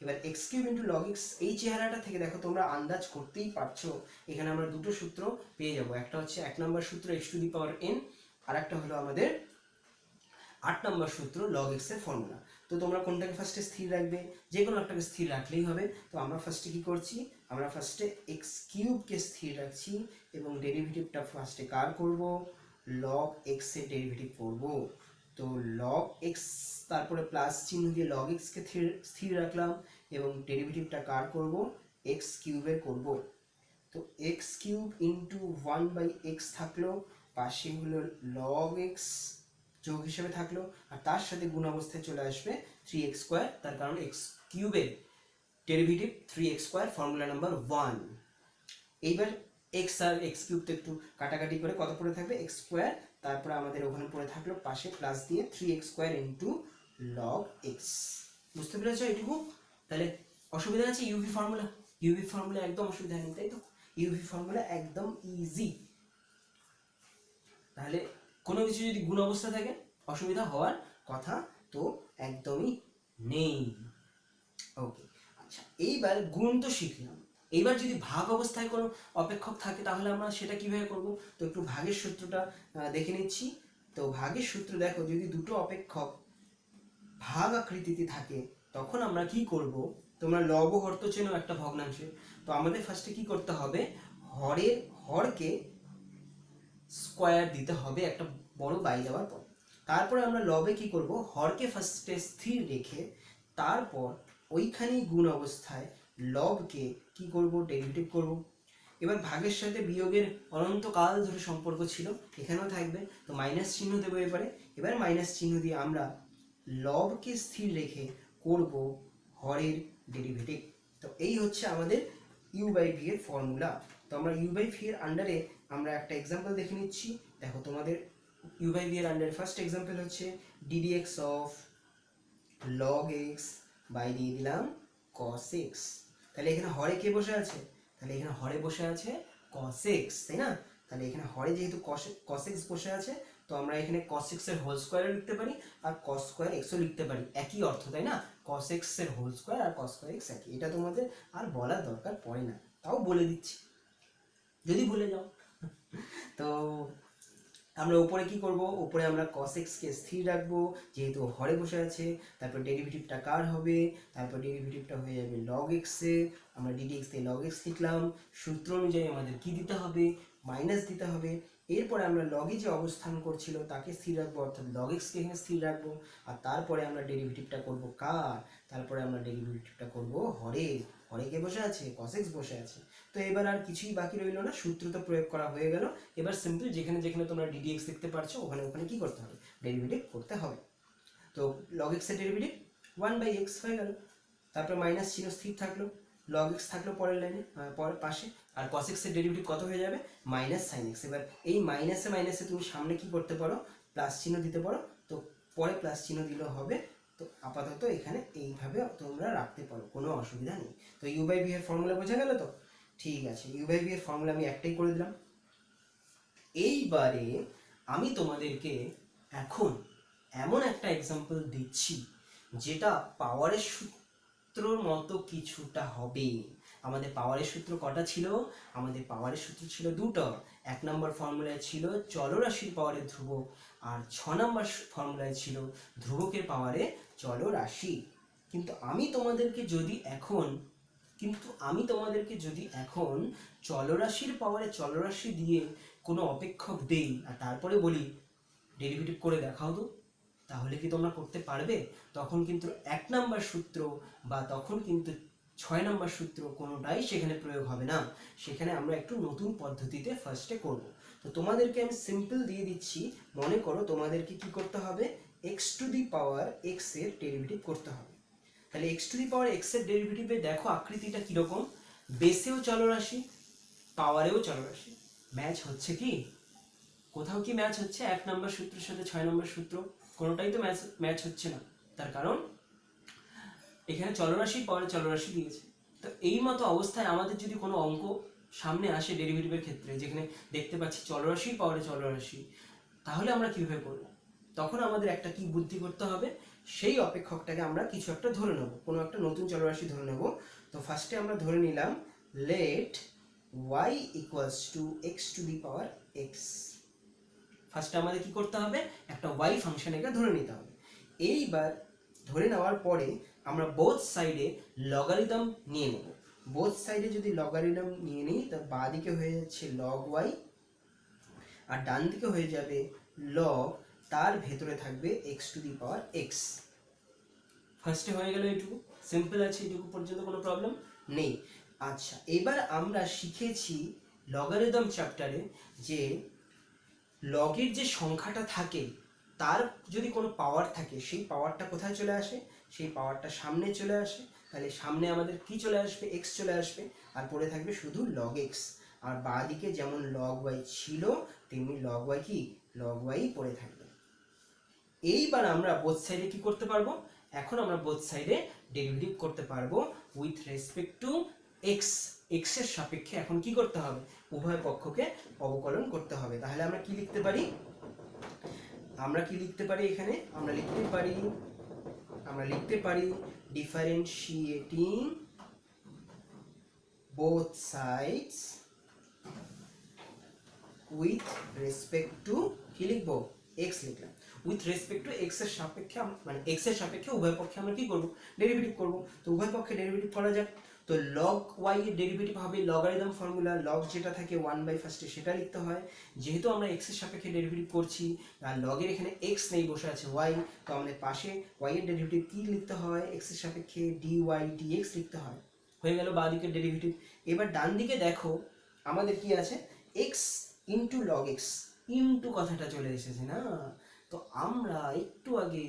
এবার x³ ইন্টু log x, এই চেহারাটা থেকে দেখো তোমরা আন্দাজ করতেই পারছো এখানে আমরা দুটো সূত্র পেয়ে যাব। একটা হচ্ছে 1 নম্বর সূত্র x⁴n, আর একটা হলো আমাদের 8 নম্বর সূত্র log x এর ফর্মুলা। তো তোমরা কোনটাকে ফার্স্টে স্থির রাখবে, যে কোনো একটাকে স্থির রাখলেই হবে। তো আমরা ফার্স্টে কি করছি, আমরা ফার্স্টে x³ কে স্থির রাখছি এবং ডেরিভেটিভটা ফার্স্টে কার করব, log x এর ডেরিভেটিভ করব। তো log x তারপরে প্লাস চিহ্ন দিয়ে log x কে স্থির রাখলাম এবং ডেরিভেটিভটা কার করব, x³ এর করব। তো x³ ইন্টু 1/x থাকলো, পাশে হলো log x যোগ হিসেবে থাকলো, আর তার সাথে গুণ অবস্থায় চলে আসবে 3x², তার কারণ x³ এর ডেরিভেটিভ 3x², ফর্মুলা নাম্বার 1। এইবার x আর x³ তো একটু কাটাকাটি করে কত পড়ে থাকবে, x², তারপরে আমাদের ওখানে পড়ে থাকলো পাশে প্লাস দিয়ে 3x² ইন্টু log x। বুঝতে পেরেছো এইটুকু? তাহলে অসুবিধা আছে ইউভি ফর্মুলা? ইউভি ফর্মুলা একদম অসুবিধা নেই, তাই তো? ইউভি ফর্মুলা একদম ইজি। তাহলে কোনো কিছু যদি গুণ অবস্থা থাকে অসুবিধা হওয়ার কথা তো একদমই নেই। ওকে, আচ্ছা, এইবার গুণ তো শিখলাম। এইবার যদি ভাগ অবস্থায় কোনো অপেক্ষক থাকে তাহলে আমরা সেটা কিভাবে করব। তো একটু ভাগের সূত্রটা দেখে নিচ্ছি। তো ভাগের সূত্র দেখো, যদি দুটো অপেক্ষক ভাগ আকৃতিতে থাকে তখন আমরা কি করব, তোমরা লব হর তো চেনো একটা ভগ্নাংশে। তো আমাদের ফার্স্টে কি করতে হবে, হরকে স্কয়ার দিতে হবে একটা বড় বাই দেওয়ার পর। তারপরে আমরা লবে কি করব, হরকে ফার্স্টে স্থির রেখে তারপর ওইখানেই গুণ অবস্থায় লবকে কি করব, ডেরিভেটিভ করব। এবার ভাগের সাথে বিয়োগের অনন্তকাল ধরে সম্পর্ক ছিল, এখানেও থাকবে। তো মাইনাস চিহ্ন দেবো এবারে। এবার মাইনাস চিহ্ন দিয়ে আমরা লবকে স্থির রেখে করব হরের ডেরিভেটিভ। তো এই হচ্ছে আমাদের u/v এর ফর্মুলা। তো আমরা u/v এর আন্ডারে আমরা একটা এক্সাম্পল দেখে নিচ্ছি। দেখো তোমাদের u/v এর আন্ডারে ফার্স্ট এক্সাম্পল হচ্ছে ddx of log x by দিয়ে দিলাম cos x। তাহলে এখানে হরে কে বসে আছে, তাহলে এখানে হরে বসে আছে cos x, তাই না? তাহলে এখানে হরে যেহেতু cos x বসে আছে, তো আমরা এখানে cos x এর হোল স্কয়ারও লিখতে পারি আর cos স্কয়ার x ও লিখতে পারি, একই অর্থ, তাই না? cos x এর হোল স্কোয়ার আর cos স্কোয়ার x একই, এটা তোমাদের আর বলার দরকার পড়ে না, তাও বলে দিচ্ছি যদি ভুলে যাও। তো আমরা উপরে কি করব, উপরে আমরা cos x কে স্থির রাখবো যেহেতু হরে বসে আছে, তারপর ডেরিভেটিভটা কার হবে, তারপর ডেরিভেটিভটা হয়ে যাবে log x এ, আমরা ddx তে log x লিখলাম, সূত্র অনুযায়ী আমাদের কি দিতে হবে, মাইনাস দিতে হবে। এরপরে আমরা লগে যে অবস্থান করছিল তাকে স্থির রাখবো, অর্থাৎ log x কে এখানে স্থির রাখবো, আর তারপরে আমরা ডেরিভেটিভটা করব কার, তারপরে আমরা ডেরিভেটিভটা করব হরে, হরে কে বসে আছে, cos x বসে আছে। তো এবার আর কিছুই বাকি রইল না, সূত্র তো প্রয়োগ করা হয়ে গেল। এবার সিম্পল যেখানে যেখানে তোমরা ddx দেখতে পারছো ওখানে ওখানে কি করতে হবে, ডেরিভেটিভ করতে হবে। তো log x এর ডেরিভেটিভ 1/x হয়ে গেল, তারপর মাইনাস চিহ্ন স্থির থাকলো, log x থাকলো পরের লাইনে, পরের পাশে, আর cos x এর ডেরিভেটিভ কত হয়ে যাবে, মাইনাস সাইন x। এবার এই মাইনাসে মাইনাসে তুমি সামনে কি করতে পারো, প্লাস চিহ্ন দিতে পারো, তো পরে প্লাস চিহ্ন দিলেও হবে। তো আপাতত এখানে এইভাবে তোমরা রাখতে পারো, কোনো অসুবিধা নেই। তো u/v এর ফর্মুলা বোঝা গেল তো? ঠিক আছে, u/v এর ফর্মুলা আমি একটাই করে দিলাম। এইবারে আমি তোমাদেরকে এখন এমন একটা এক্সাম্পল দিচ্ছি যেটা পাওয়ারের সূত্রর মতো কিছুটা হবে। আমাদের পাওয়ারের সূত্র কটা ছিল, আমাদের পাওয়ারের সূত্র ছিল দুটো। 1 নম্বর ফর্মুলায় ছিল চলরাশির পাওয়ারে ধ্রুবক, আর 6 নম্বর ফর্মুলায় ছিল ধ্রুবকের পাওয়ারে চলরাশি। কিন্তু আমি তোমাদেরকে যদি এখন চলরাশির পাওয়ারে চলরাশি দিয়ে কোনো অপেক্ষক দেই আর তারপরে বলি ডেরিভেটিভ করে দেখাও তো, তাহলে কি তোমরা করতে পারবে? তখন কিন্তু 1 নম্বর সূত্র বা তখন কিন্তু 6 নম্বর সূত্র কোনোটাই সেখানে প্রয়োগ হবে না, সেখানে আমরা একটু নতুন পদ্ধতিতে ফার্স্টে করব। তো তোমাদেরকে আমি সিম্পল দিয়ে দিচ্ছি, মনে করো তোমাদেরকে কি করতে হবে, x to the power x এর ডেরিভেটিভ করতে হবে। তাহলে x to the power x এর ডেরিভেটিভে দেখো আকৃতিটা কিরকম, বেসেও চলরাশি পাওয়ারেও চলরাশি, ম্যাচ হচ্ছে কি, কোথাও কি ম্যাচ হচ্ছে 1 নম্বর সূত্রের সাথে 6 নম্বর সূত্র, কোনোটাই তো ম্যাচ হচ্ছে না। তার কারণ এখানে চলরাশি পাওয়ারে চলরাশি দিয়েছে। তো এই মতো অবস্থায় আমাদের যদি কোনো অঙ্ক সামনে আসে ডেরিভেটিভের ক্ষেত্রে যেখানে দেখতে পাচ্ছি চলরাশি পাওয়ারে চলরাশি, তাহলে আমরা কিভাবে করব? তখন আমাদের একটা কি বুদ্ধি করতে হবে, সেই অপেক্ষকটাকে আমরা কিছু একটা ধরে নেব, কোনো একটা নতুন চলরাশি ধরে নেব। তো ফার্স্টে আমরা ধরে নিলাম let y equals to x to the power x। ফার্স্টে আমাদের কি করতে হবে, একটা y ফাংশন একে ধরে নিতে হবে। এইবার ধরে নেওয়ার পরে আমরা বোথ সাইডে লগারিদম নিয়ে নেব। বোথ সাইডে যদি লগারিদম নিয়ে নিই তো বাঁ দিকে হয়ে যাচ্ছে log y আর ডান দিকে হয়ে যাবে log, তার ভেতরে থাকবে x to the power x। ফার্স্টে হয়ে গেল, এইটুকু সিম্পল আছে, এইটুকু পর্যন্ত কোনো প্রবলেম নেই। আচ্ছা, এবার আমরা শিখেছি লগারিদম চ্যাপ্টারে যে লগের যে সংখ্যাটা থাকে তার যদি কোনো পাওয়ার থাকে সেই পাওয়ারটা কোথায় চলে আসে, সেই পাওয়ারটা সামনে চলে আসে। তাহলে সামনে আমাদের কি চলে আসবে, x চলে আসবে, আর পড়ে থাকবে শুধু log x। আর বাঁ দিকে যেমন log y ছিল তেমনি log y কি, log y পড়ে থাকবে। এইবার আমরা বোথ সাইডে কি করতে পারবো, এখন আমরা বোথ সাইডে ডেরিভেটিভ করতে পারবো with respect to x। x এর সাপেক্ষে এখন কি করতে হবে, উভয় পক্ষকে অবকলন করতে হবে। তাহলে আমরা কি লিখতে পারি, এখানে আমরা লিখতে পারি differentiating both sides with respect to, কি লিখবো, x লিখলাম। উইথ রেসপেক্ট টু x এর সাপেক্ষে, মানে x এর সাপেক্ষে উভয় পক্ষে আমরা কি করব, ডেরিভেটিভ করব। তো উভয় পক্ষে ডেরিভেটিভ করা যাক। তো log y এর ডেরিভেটিভ হবে লগারিদম ফর্মুলা, log যেটা থাকে 1/, ফার্স্টে সেটা লিখতে হয়। যেহেতু আমরা x এর সাপেক্ষে ডেরিভেটিভ করছি আর log এর এখানে x নেই, বসে আছে y, তো আমাদের পাশে y এর ডেরিভেটিভ কি লিখতে হয়, x এর সাপেক্ষে dy dx লিখতে হয়। হয়ে গেল বাঁ দিকের ডেরিভেটিভ। এবার ডান দিকে দেখো আমাদের কি আছে, x into log x, into কথাটা চলে এসেছে না। তো আমরা একটু আগে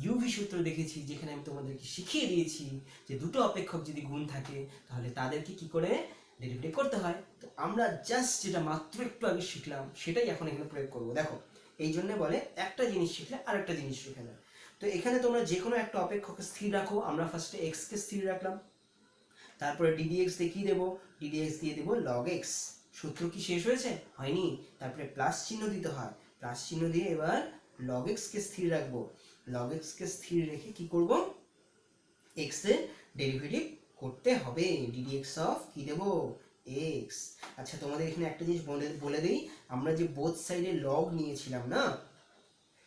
ইউভি সূত্র দেখেছি, যেখানে আমি তোমাদেরকে শিখিয়ে দিয়েছি যে দুটো অপেক্ষক যদি গুণ থাকে তাহলে তাদেরকে কি করে ডেরিভেটিভ করতে হয়। তো আমরা জাস্ট যেটা মাত্র একটু আগে শিখলাম সেটাই এখন এখানে প্রয়োগ করব। দেখো, এই জন্য বলে একটা জিনিস শিখলে আরেকটা জিনিস শেখা যায়। তো এখানে তোমরা যে কোনো একটা অপেক্ষককে স্থির রাখো। আমরা ফার্স্টে x কে স্থির রাখলাম, তারপরে ddx দিয়ে কি দেবো, ddx দিয়ে দেবো log x। সূত্র কি শেষ হয়েছে, হয়নি, তারপরে প্লাস চিহ্ন দিতে হয়, প্লাস চিহ্ন দিয়ে এবার log x কে স্থির রাখবো। log x কে স্থির রেখে কি করব, এক্স এর ডেরিভেটিভ করতে হবে। ডিডিএক্স অফ কি দেবো, এক্স। আচ্ছা তোমাদের এখানে একটা জিনিস বলে দিই, আমরা যে বোথ সাইডে লগ নিয়েছিলাম না,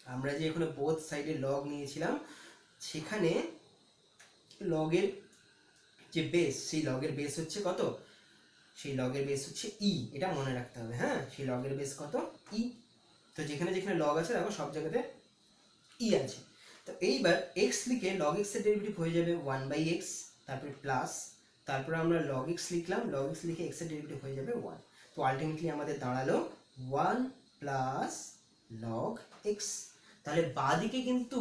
আমরা যে এখানে বোথ সাইডে লগ নিয়েছিলাম, সেখানে লগের যে বেস, সেই লগের বেস হচ্ছে কত, সেই লগের বেস হচ্ছে ই, এটা মনে রাখতে হবে। হ্যাঁ, সেই লগের বেস কত, ই। তো যেখানে যেখানে লগ আছে দেখো সব জায়গাতে ই আছে। তো এইবার এক্স লিখে লগ এক্স এর ডেরিভেটিভ হয়ে যাবে 1/x, তারপরে প্লাস, তারপরে আমরা লগ এক্স লিখলাম, লগ এক্স লিখে এক্স এর ডেরিভেটিভ হয়ে যাবে 1। তো আলটিমেটলি আমাদের দাঁড়ালো 1 প্লাস লগ এক্স। তাহলে বাঁদিকে কিন্তু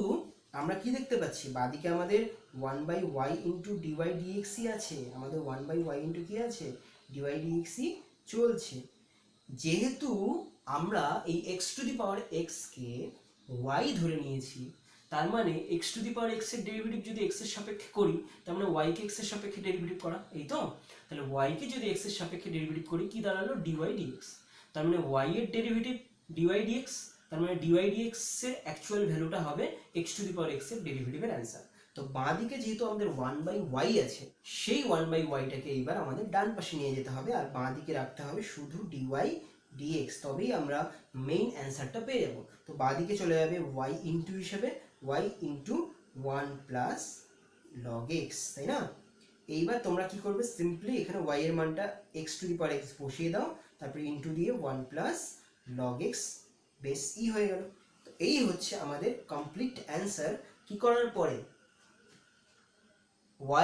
আমরা কি দেখতে পাচ্ছি, বাঁদিকে আমাদের 1/y ইন্টু ডিওয়াই ডিএক্সই আছে, আমাদের 1/y ইন্টু কি আছে, ডিওয়াই ডিএক্সই চলছে। যেহেতু আমরা এই এক্স টু দি পাওয়ার এক্সকে ওয়াই ধরে নিয়েছি, তার মানে x to the power x এর ডেরিভেটিভ যদি এক্স এর সাপেক্ষে করি, তার মানে ওয়াই কে এক্স এর সাপেক্ষে ডেরিভেটিভ করা, এই তো। তাহলে ওয়াই কে যদি এক্স এর সাপেক্ষে ডেরিভেটিভ করি, কি দাঁড়ালো, ডিওয়াই ডিএক্স। তার মানে ওয়াই এর ডেরিভেটিভ ডিওয়াই ডিএক্স, তার মানে ডিওয়াই ডিএক্স এর অ্যাকচুয়াল ভ্যালুটা হবে x to the power x এর ডেরিভেটিভের অ্যান্সার। তো বাঁ দিকে যেহেতু আমাদের 1/y আছে, সেই 1/yটাকে এইবার আমাদের ডান পাশে নিয়ে যেতে হবে, আর বাঁ দিকে রাখতে হবে শুধু ডিওয়াই ডিএক্স, তবেই আমরা মেইন অ্যান্সারটা পেয়ে যাব। তো বাঁদিকে চলে যাবে y ইন্টু হিসেবে y into 1 plus log x, তাই না। এইবার তোমরা কি করবে, সিম্পলি এখানে y এর মানটা x to the power x বসিয়ে দাও, তারপরে ইন্টু দিয়ে 1 প্লাস লগ এক্স বেস ই হয়ে গেল। তো এই হচ্ছে আমাদের কমপ্লিট অ্যান্সার। কি করার পরে,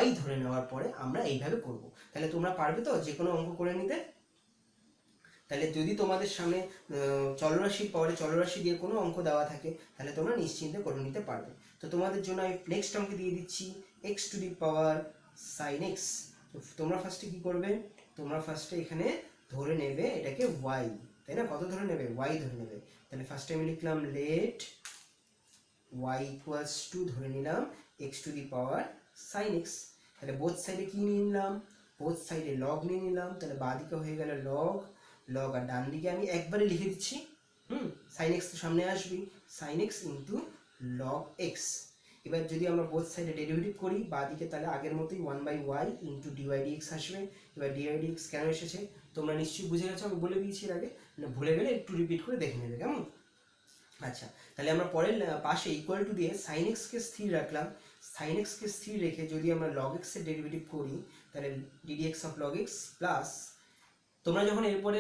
y ধরে নেওয়ার পরে আমরা এইভাবে করব। তাহলে তোমরা পারবে তো যে কোনো অঙ্ক করে নিতে। তাহলে যদি তোমাদের সামনে চলরাশির পরে চলরাশি দিয়ে কোনো অঙ্ক দেওয়া থাকে, তাহলে তোমরা নিশ্চিন্তে করে নিতে পারবে। তো তোমাদের জন্য আমি নেক্সট অঙ্ক দিয়ে দিচ্ছি x to the power sine x. তো তোমরা ফার্স্টে কি করবে, তোমরা ফার্স্টে এখানে ধরে নেবে এটাকে ওয়াই, তাই না, কত ধরে নেবে, ওয়াই ধরে নেবে। তাহলে ফার্স্টে আমি লিখলাম লেট ওয়াই ইকুয়ালস টু, ধরে নিলাম x to the power sine x. তাহলে বোথ সাইডে কি নিয়ে নিলাম, বোথ সাইডে লগ নিয়ে নিলাম। তাহলে বাঁদিকে হয়ে গেল লগ, লগ, আর ডান দিকে আমি একবারে লিখে দিচ্ছি, সাইন এক্স তো সামনে আসবেই, sine X into log X. এবার যদি আমরা বোথ সাইডে ডেরিভেটিভ করি বাঁদিকে, তাহলে আগের মতোই 1/y ইন্টু ডিওয়াই ডিএক্স আসবে। এবার ডিওয়াই ডিএক্স কেন এসেছে তোমরা নিশ্চয়ই বুঝে গেছো, আমি বলে দিয়েছি এর আগে, মানে ভুলে গেলে একটু রিপিট করে দেখে নেবে, কেমন। আচ্ছা, তাহলে আমরা পরের পাশে ইকুয়াল টু দিয়ে সাইন এক্সকে স্থির রাখলাম। সাইন এক্সকে স্থির রেখে যদি আমরা লগ এক্সের ডেরিভেটিভ করি, তাহলে ddx of log x plus, তোমরা যখন এরপরে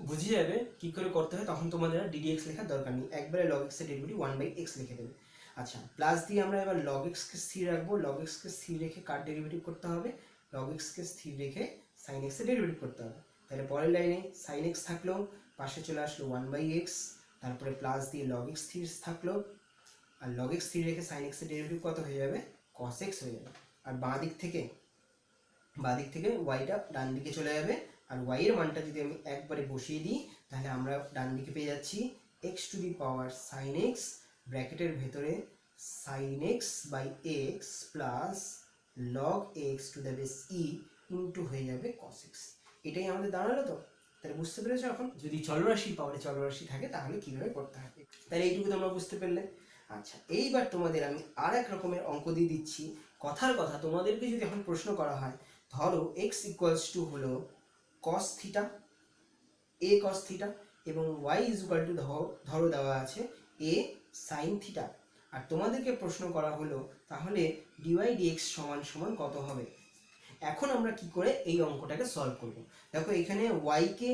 বুঝে যাবে কি করে করতে হয়, তখন তোমাদের ডিডিএক্স লেখার দরকার নেই, একবারে লগ এক্সের ডেরিভেটিভ 1/x লিখে দেবে। আচ্ছা, প্লাস দিয়ে আমরা এবার লগ এক্সকে স্থির রাখবো। লগ এক্সকে স্থির রেখে কার ডেরিভেটিভ করতে হবে, লগ এক্সকে স্থির রেখে সাইন এক্সের ডেরিভেটিভ করতে হবে। তাহলে পরের লাইনে সাইন এক্স থাকলো, পাশে চলে আসলো 1/x, তারপরে প্লাস দিয়ে লগ এক্স স্থির থাকলো, আর লগ এক্স স্থির রেখে সাইন এক্সের ডেরিভেটিভ কত হয়ে যাবে, কস এক্স হয়ে যাবে। আর বাঁ দিক থেকে ওয়াইটা ডান দিকে চলে যাবে, আর ওয়াই এর মানটা যদি আমি একবারে বসিয়ে দিই, তাহলে আমরা ডান দিকে পেয়ে যাচ্ছি X to the power sine X, ব্র্যাকেটের ভেতরে sine X by X plus log X to the base E into হয়ে যাবে কস এক্স। এটাই আমাদের দাঁড়ালো। তো তাহলে বুঝতে পেরেছো এখন, যদি চলরাশি পাওয়ারে চলরাশি থাকে তাহলে কিভাবে করতে হবে, তাহলে এইটুকু তোমরা বুঝতে পারলে। আচ্ছা, এইবার তোমাদের আমি আর এক রকমের অঙ্ক দিয়ে দিচ্ছি। কথার কথা, তোমাদেরকে যদি এখন প্রশ্ন করা হয়, ধরো এক্স ইকুয়ালস টু হলো কস থিটা, এ কস থিটা, এবং ওয়াই ইজ ইকুয়াল টু ধরো দেওয়া আছে এ সাইন থিটা, আর তোমাদেরকে প্রশ্ন করা হলো তাহলে ডিওয়াই ডিএক্স সমান সমান কত হবে। এখন আমরা কি করে এই অঙ্কটাকে সলভ করব। দেখো এখানে ওয়াইকে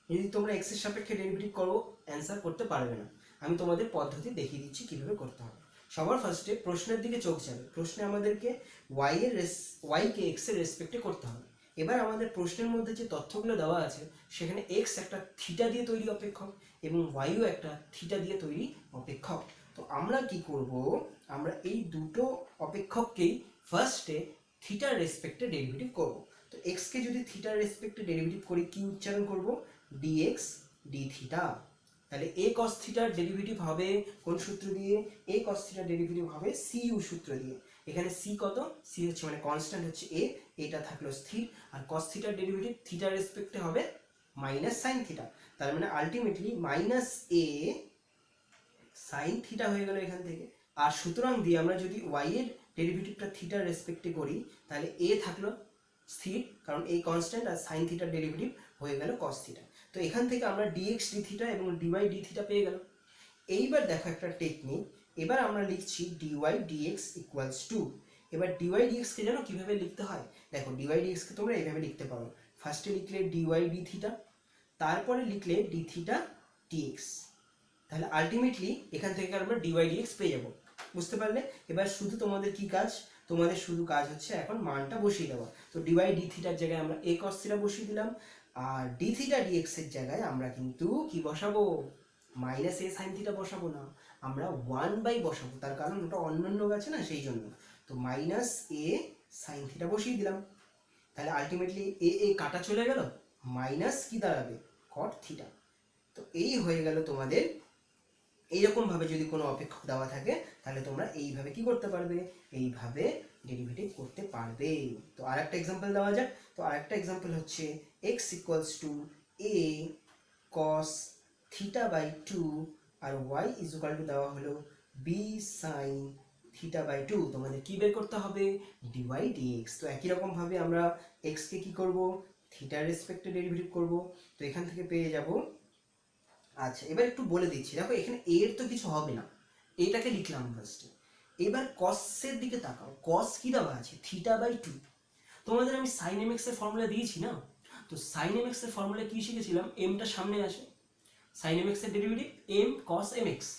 যদি তোমরা এক্স এর সাপেক্ষে ডেরিভেটিভ করো, অ্যান্সার করতে পারবে না। আমি তোমাদের পদ্ধতি দেখিয়ে দিচ্ছি কিভাবে করতে হবে। সবার ফার্স্টে প্রশ্নের দিকে চোখ যাবে। প্রশ্নে আমাদেরকে ওয়াইকে এক্স এর রেসপেক্টে করতে হবে। এবার আমাদের প্রশ্নের মধ্যে যে তথ্যগুলো দেওয়া আছে, সেখানে এক্স একটা থিটা দিয়ে তৈরি অপেক্ষক এবং ওয়াইও একটা থিটা দিয়ে তৈরি অপেক্ষক। তো আমরা কি করব, আমরা এই দুটো অপেক্ষককেই ফার্স্টে থিটার রেসপেক্টে ডেরিভেটিভ করব। তো এক্সকে যদি থিটার রেসপেক্টে ডেরিভেটিভ করি, কি উচ্চারণ করব, ডিএক্স ডি থিটা। তাহলে এ কস থিটার ডেরিভেটিভ হবে কোন সূত্র দিয়ে, এ কস থিটার ডেরিভেটিভ হবে সিইউ সূত্র দিয়ে। এখানে সি কত, সি হচ্ছে মানে কনস্ট্যান্ট হচ্ছে এ, এটা থাকলো স্থির, আর কস থিটার ডেরিভেটিভ থিটার রেসপেক্টে হবে মাইনাস সাইন থিটা। তার মানে আলটিমেটলি মাইনাস এ সাইন থিটা হয়ে গেল এখান থেকে। আর সুতরাং দিয়ে আমরা যদি ওয়াই এর ডেরিভেটিভটা থিটার রেসপেক্টে করি তাহলে এ থাকলো স্থির, কারণ এই কনস্ট্যান্ট, আর সাইন থিটার ডেরিভেটিভ হয়ে গেল কস থিটা। তো এখান থেকে আমরা ডিএক্স ডি থিটা এবং ডিওয়াই ডি থিটা পেয়ে গেল। এইবার দেখো একটা টেকনিক, এবার আমরা লিখছি ডিওয়াই ডিএক্স ইকুয়ালস টু, এবার ডিওয়াই ডিএক্সকে জানো কীভাবে লিখতে হয়? দেখো ডিওয়াই ডিএক্সকে তোমরা এইভাবে লিখতে পারো, ফার্স্টে লিখলে ডিওয়াই ডি থিটা, তারপরে লিখলে ডি থিটা ডিএক্স, তাহলে আলটিমেটলি এখান থেকে আমরা ডিওয়াই ডিএক্স পেয়ে যাবো। বুঝতে পারলে? এবার শুধু তোমাদের কি কাজ, তোমাদের শুধু কাজ হচ্ছে এখন মানটা বসিয়ে দেওয়া। তো ডিওয়াই ডি থিটার জায়গায় আমরা এ কস থিটা বসিয়ে দিলাম, আর ডি থিটা ডিএক্স এর জায়গায় আমরা কিন্তু কি বসাবো? মাইনাস এ সাইন থিটা বসাবো না, আমরা 1 বসাবো, তার কারণ ওটা অন্যান্য আছে না, সেই জন্য। তো মাইনাস এ সাইন থিটা বসিয়ে দিলাম, তাহলে আলটিমেটলি এ কাটা চলে গেল, মাইনাস কি দাঁড়াবে? কট থিটা। তো এই হয়ে গেল তোমাদের। এইরকমভাবে যদি কোনো অপেক্ষক দেওয়া থাকে তাহলে তোমরা এইভাবে কি করতে পারবে? এইভাবে ডেরিভেটিভ করতে পারবে। তো আরেকটা এক্সাম্পল দেওয়া যাক। তো আরেকটা এক্সাম্পল হচ্ছে X equals to A cos theta by 2 আর ওয়াই ইজ ইকুয়াল টু দেওয়া হলো বি সাইন থিটা বাই 2। তোমাদের কি বের করতে হবে? Dy dx. তো একই রকমভাবে আমরা এক্সকে কি করব? থিটার রেসপেক্টে ডেরিভেটিভ করব। তো এখান থেকে পেয়ে যাব, আচ্ছা এবার একটু বলে দিচ্ছি, দেখো এখানে এর তো কিছু হবে না, এটাকে লিখলাম ফার্স্টে। এবার কসের দিকে তাকাও, কস কি দেওয়া আছে? Theta by 2। তোমাদের আমি সাইন এম এক্স এর ফর্মুলা দিয়েছি না, তো সাইন এম এক্স এর ফর্মুলা কি শিখেছিলাম? এমটা সামনে আসে, সাইন এম এক্স এর derivative M cos M X.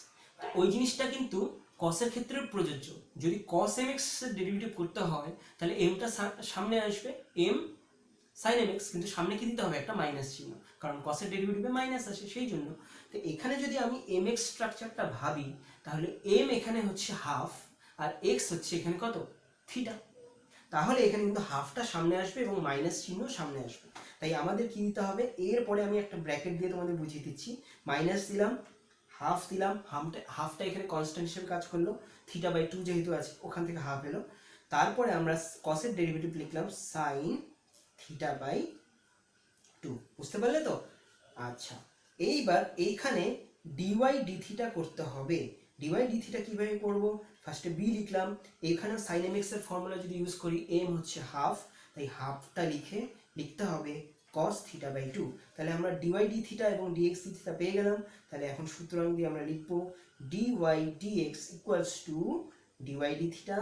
ওই জিনিসটা কিন্তু কসের ক্ষেত্রেও প্রযোজ্য। যদি কস এম এক্স এর ডেরিভেটিভ করতে হয় তাহলে এমটা সামনে আসবে, এম সাইন এম এক্স, কিন্তু সামনে কি দিতে হবে? একটা মাইনাস চিহ্ন, কারণ কসের ডেরিভেটিভে মাইনাস আসে, সেই জন্য। তো এখানে যদি আমি এম এক্স স্ট্রাকচারটা ভাবি তাহলে এম এখানে হচ্ছে হাফ, আর এক্স হচ্ছে এখানে কত? থিটা। তাহলে এখানে কিন্তু হাফটা সামনে আসবে এবং মাইনাস চিহ্ন সামনে আসবে। তাই আমাদের কি দিতে হবে? এরপরে আমি একটা ব্র্যাকেট দিয়ে তোমাদের বুঝিয়ে দিচ্ছি, মাইনাস দিলাম, হাফ দিলাম, হাফটা এখানে কনস্ট্যান্ট হিসেবে কাজ করলো, থিটা বাই 2 যেহেতু আছে ওখান থেকে হাফ এলো। তারপরে আমরা কসের ডেরিভেটিভ লিখলাম সাইন থিটা বাই 2। বুঝতে পারলে তো? আচ্ছা এইবার এইখানে ডিওয়াই ডি থিটা করতে হবে। ডিওয়াই ডি থিটা কীভাবে করবো? ফার্স্টে বি লিখলাম, এইখানেও সাইন এম এক্স এর ফর্মুলা যদি ইউজ করি, এম হচ্ছে হাফ, তাই হাফটা লিখতে হবে কস থিটা বাই 2। তাহলে আমরা ডিওয়াই ডি থিটা এবং ডিএক্স ডি থিটা পেয়ে গেলাম। তাহলে এখন সূত্রাঙ্ক দিয়ে আমরা লিখবো dy dx equals to dy D theta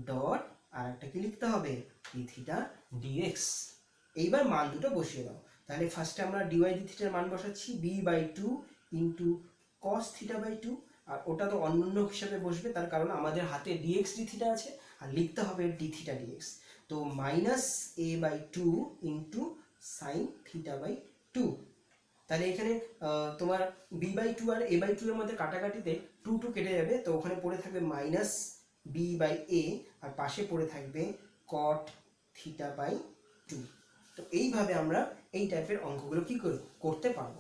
dot আর একটা কি লিখতে হবে? D theta dx. এইবার মান দুটো বসিয়ে দাও। তাহলে ফার্স্টে আমরা ডিওয়াই ডি থিটার মান বসাচ্ছি B by 2 into cos theta by 2, আর ওটা তো অন্যান্য হিসাবে বসবে, তার কারণ আমাদের হাতে ডিএক্স ডি থিটা আছে আর লিখতে হবে ডি থিটা ডিএক্স। তো minus A by 2 into sine theta by 2। তাহলে এখানে তোমার বি বাই 2 আর এ বাই 2 এর মধ্যে কাটাকাটিতে 2 কেটে যাবে, তো ওখানে পড়ে থাকবে মাইনাস বি বাই এ, আর পাশে পড়ে থাকবে কট থিটা বাই 2। তো এইভাবে আমরা এই টাইপের অঙ্কগুলো কি করতে পারবো।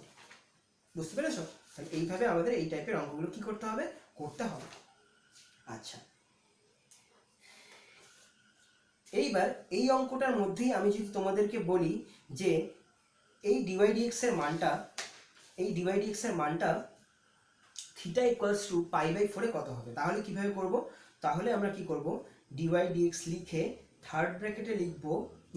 বুঝতে পেরেছো? তাহলে এইভাবে আমাদের এই টাইপের অঙ্কগুলো কি করতে হবে? করতে হবে। আচ্ছা এইবার এই অঙ্কটার মধ্যেই আমি যদি তোমাদেরকে বলি যে এই ডিওয়াই ডিএক্স এর মানটা theta equals to pi by 4 এ কত হবে? তাহলে কিভাবে করব? তাহলে আমরা কি করব? ডিওয়াই ডিএক্স লিখে থার্ড ব্র্যাকেটে লিখব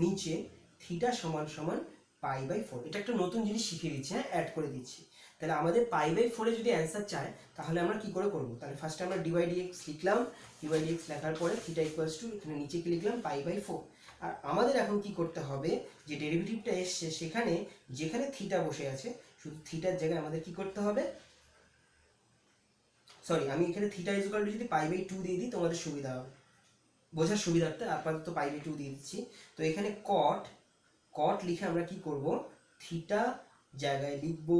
নিচে থিটা সমান সমান পাই বাই 4। এটা একটা নতুন জিনিস শিখিয়ে দিচ্ছি, হ্যাঁ, অ্যাড করে দিচ্ছি। তাহলে আমাদের পাই বাই 4 এ যদি অ্যান্সার চায় তাহলে আমরা কি করে করব? তাহলে ফার্স্টে আমরা ডিওয়াই ডিএক্স লিখলাম, ডিওয়াই ডিএক্স লেখার পরে থিটা ইকুয়ালস টু এখানে নিচে কি লিখলাম? পাই বাই 4। আর আমাদের এখন কি করতে হবে? যে ডেরিভেটিভটা এসছে সেখানে যেখানে থিটা বসে আছে, শুধু থিটার জায়গায় আমাদের কি করতে হবে? সরি, আমি এখানে থিটা ইজ ইকুয়াল টু যদি পাই বাই 2 দিয়ে দিই তোমাদের সুবিধা হবে, বোঝার সুবিধার্থে আপাতত পাই বাই 2 দিয়ে দিচ্ছি। তো এখানে কট লিখে আমরা কি করব? থিটা জায়গায় লিখব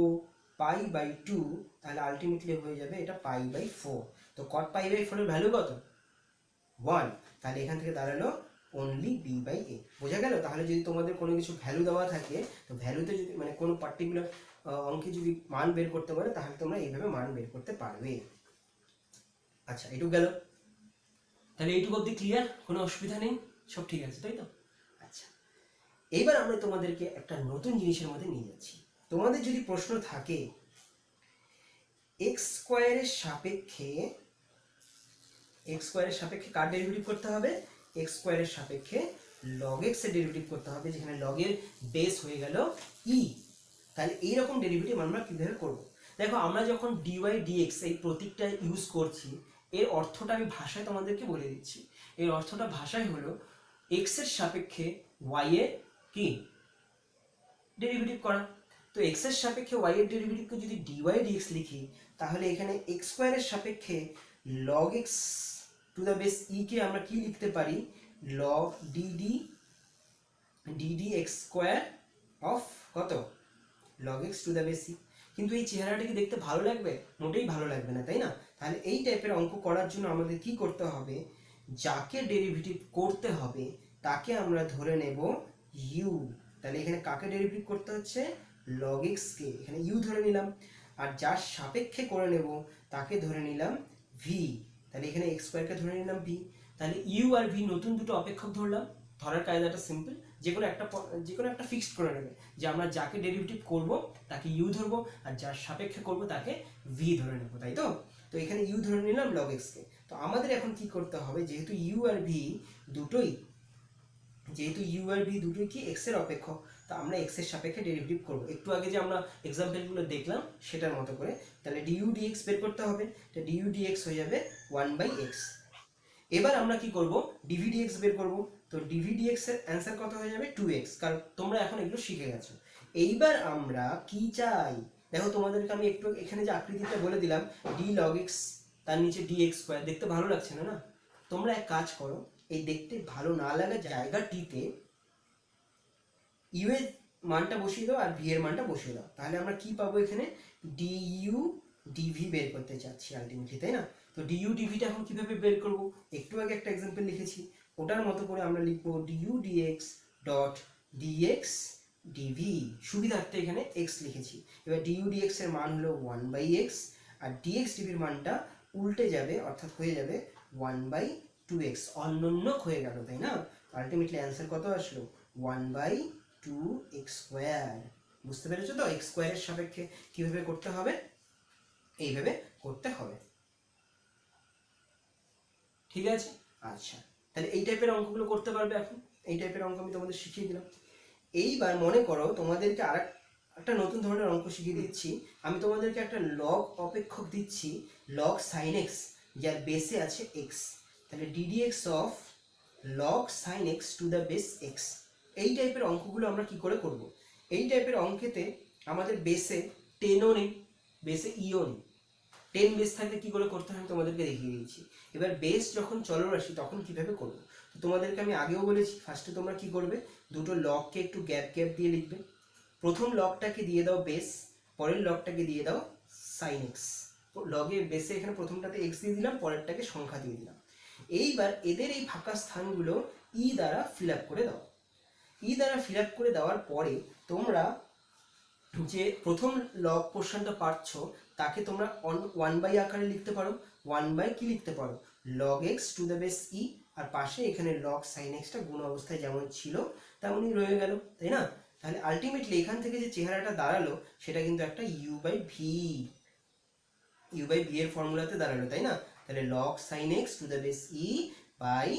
পাই বাই 2, তাহলে আলটিমেটলি হয়ে যাবে এটা পাই বাই 4। তো কট পাই বাই 4 এর ভ্যালু কত? 1। তাহলে এখান থেকে দাঁড়ালো অনলি বি বাই এ। বোঝা গেল? তাহলে যদি তোমাদের কোনো কিছু ভ্যালু দেওয়া থাকে, তো ভ্যালুতে যদি মানে কোনো পার্টিকুলার অঙ্কে যদি মান বের করতে পারে তাহলে তোমরা এইভাবে মান বের করতে পারবে। আচ্ছা এইটুকু গেল, তাহলে এইটুকু অবধি ক্লিয়ার? কোনো অসুবিধা নেই, সব ঠিক আছে তাই তো? আচ্ছা এইবার আমরা তোমাদেরকে একটা নতুন জিনিসের মধ্যে নিয়ে যাচ্ছি। তোমাদের যদি প্রশ্ন থাকে এক্স স্কোয়ারের সাপেক্ষে এক্স স্কোয়ারের সাপেক্ষে কার ডেরিভেটিভ করতে হবে, এক্স স্কোয়ারের সাপেক্ষে লগ এক্স এর ডেরিভেটিভ করতে হবে, যেখানে লগের বেস হয়ে গেল ই। তাহলে এইরকম ডেরিভেটিভ আমরা কীভাবে করব? দেখো আমরা যখন ডিওয়াই ডিএক্স এই প্রতীকটা ইউজ করছি, এর অর্থটা আমি ভাষায় তোমাদেরকে বলে দিচ্ছি। এর অর্থটা ভাষায় হলো এক্স এর সাপেক্ষে ওয়াই এর কি ডেরিভেটিভ করা। তো এক্স এর সাপেক্ষে ওয়াই এর ডেরিভেটিভকে যদি ডিওয়াই ডিএক্স লিখি, তাহলে এখানে এক্স স্কোয়ারের সাপেক্ষে log X to the base E কে আমরা কি লিখতে পারি, log DD X square of কত, log X to the base E. কিন্তু এই চেহারাটা কি দেখতে ভালো লাগবে? মোটেই ভালো লাগবে না, তাই না? তাহলে এই টাইপের অঙ্ক করার জন্য আমাদের কি করতে হবে, যাকে ডেরিভেটিভ করতে হবে তাকে আমরা ধরে নেব ইউ। তাহলে এখানে কাকে ডেরিভেটিভ করতে হচ্ছে, লগ এক্স কে, এখানে ইউ ধরে নিলাম। আর যার সাপেক্ষে করে নেব তাকে ধরে নিলাম ভি। তাহলে এখানে এক্স স্কোয়ারকে ধরে নিলাম ভি। তাহলে ইউ আর ভি নতুন দুটো অপেক্ষক ধরলাম। ধরার কায়দাটা সিম্পল, যে কোনো একটা ফিক্সড করে নেবে যে আমরা যাকে ডেরিভেটিভ করব তাকে ইউ ধরবো, আর যার সাপেক্ষে করব তাকে ভি ধরে নেব, তাই তো? তো এখানে ইউ ধরে নিলাম লগ এক্স কে। তো আমাদের এখন কি করতে হবে, যেহেতু ইউ আর ভি দুটোই কি এক্স এর অপেক্ষক, তো আমরা এক্স এর সাপেক্ষে ডেরিভেটিভ করব। একটু আগে যে আমরা এক্সাম্পলগুলো দেখলাম সেটার মতো করে। তাহলে ডিইউ ডিএক্স বের করতে হবে। তো ডিইউ ডিএক্স হয়ে যাবে 1/x। এবার আমরা কি করব, ডিভি ডিএক্স বের করব। তো ডিভি ডিএক্স এর অ্যান্সার কত হয়ে যাবে, 2x, কারণ তোমরা এখন এগুলো শিখে গেছো। এইবার আমরা কি চাই, দেখো তোমাদেরকে আমি একটু এখানে যে আকৃতিটা বলে দিলাম, ডি লগ এক্স তার নিচে ডিএক্স স্কোয়ার, দেখতে ভালো লাগছে না? না, তোমরা এক কাজ করো, এই দেখতে ভালো না লাগা জায়গাটিতে ইউ এর মানটা বসিয়ে দাও আর ভি এর মানটা বসিয়ে দাও। তাহলে আমরা কি পাবো, এখানে ডিইউ ডিভি বের করতে চাচ্ছি আলটিমেটলি, তাই না? তো ডিইউ ডিভিটা এখন কিভাবে বের করব, একটু আগে একটা এক্সাম্পল লিখেছি, ওটার মতো করে আমরা লিখবো du dx dot dx dv. সুবিধার্থে এখানে এক্স লিখেছি। এবার ডিইউ ডিএক্স এর মান হলো 1/x, আর ডিএক্স ডিভির মানটা উল্টে যাবে, অর্থাৎ হয়ে যাবে 1/2x। অন্যন্য হয়ে গেল, তাই না? আলটিমেটলি অ্যান্সার কত আসলো, 1/2x স্কোয়ার। বুঝতে পেরেছো তো এক্স স্কোয়ারের সাপেক্ষে কিভাবে করতে হবে, এইভাবে করতে হবে। ঠিক আছে, আচ্ছা, তাহলে এই টাইপের অঙ্কগুলো করতে পারবে এখন। এই টাইপের অঙ্ক আমি তোমাদের শিখিয়ে দিলাম। এইবার মনে করো তোমাদেরকে আর একটা নতুন ধরনের অঙ্ক শিখিয়ে দিচ্ছি। আমি তোমাদেরকে একটা লগ অপেক্ষক দিচ্ছি, লগ সাইন এক্স, যার বেসে আছে এক্স। তাহলে ddx of log sine X to the base x. এই টাইপের অঙ্কগুলো আমরা কি করে করব, এই টাইপের অঙ্কেতে আমাদের বেসে 10ও নেই, বেসে ইও নেই। 10 বেস থাকলে কি করে করতে হয় তোমাদেরকে দেখিয়ে দিয়েছি। এবার বেস যখন চলরাশি তখন কিভাবে করবো, তো তোমাদেরকে আমি আগেও বলেছি, ফার্স্টে তোমরা কি করবে, দুটো লগকে একটু গ্যাপ গ্যাপ দিয়ে লিখবে। প্রথম লগটাকে দিয়ে দাও বেস, পরের লগটাকে দিয়ে দাও সাইন এক্স। লগে বেসে এখানে প্রথমটাতে এক্স দিয়ে দিলাম, পরেরটাকে সংখ্যা দিয়ে দিলাম। এইবার এদের এই ফাঁকা স্থানগুলো ই দ্বারা ফিল আপ করে দাও। ই দ্বারা ফিল আপ করে দেওয়ার পরে তোমরা যে প্রথম লগ পোর্শনটা পাচ্ছ তাকে তোমরা 1/, আকারে লিখতে পারো। 1/, কি লিখতে পারো, log X to the base E, আর পাশে এখানে লগ সাইন এক্সটা গুণ অবস্থায় যেমন ছিল তেমনই রয়ে গেল, তাই না? তাহলে আলটিমেটলি এখান থেকে যে চেহারাটা দাঁড়ালো সেটা কিন্তু একটা ইউ/ভি এর ফর্মুলাতে দাঁড়ালো, তাই না? তাহলে log sine X to the base E by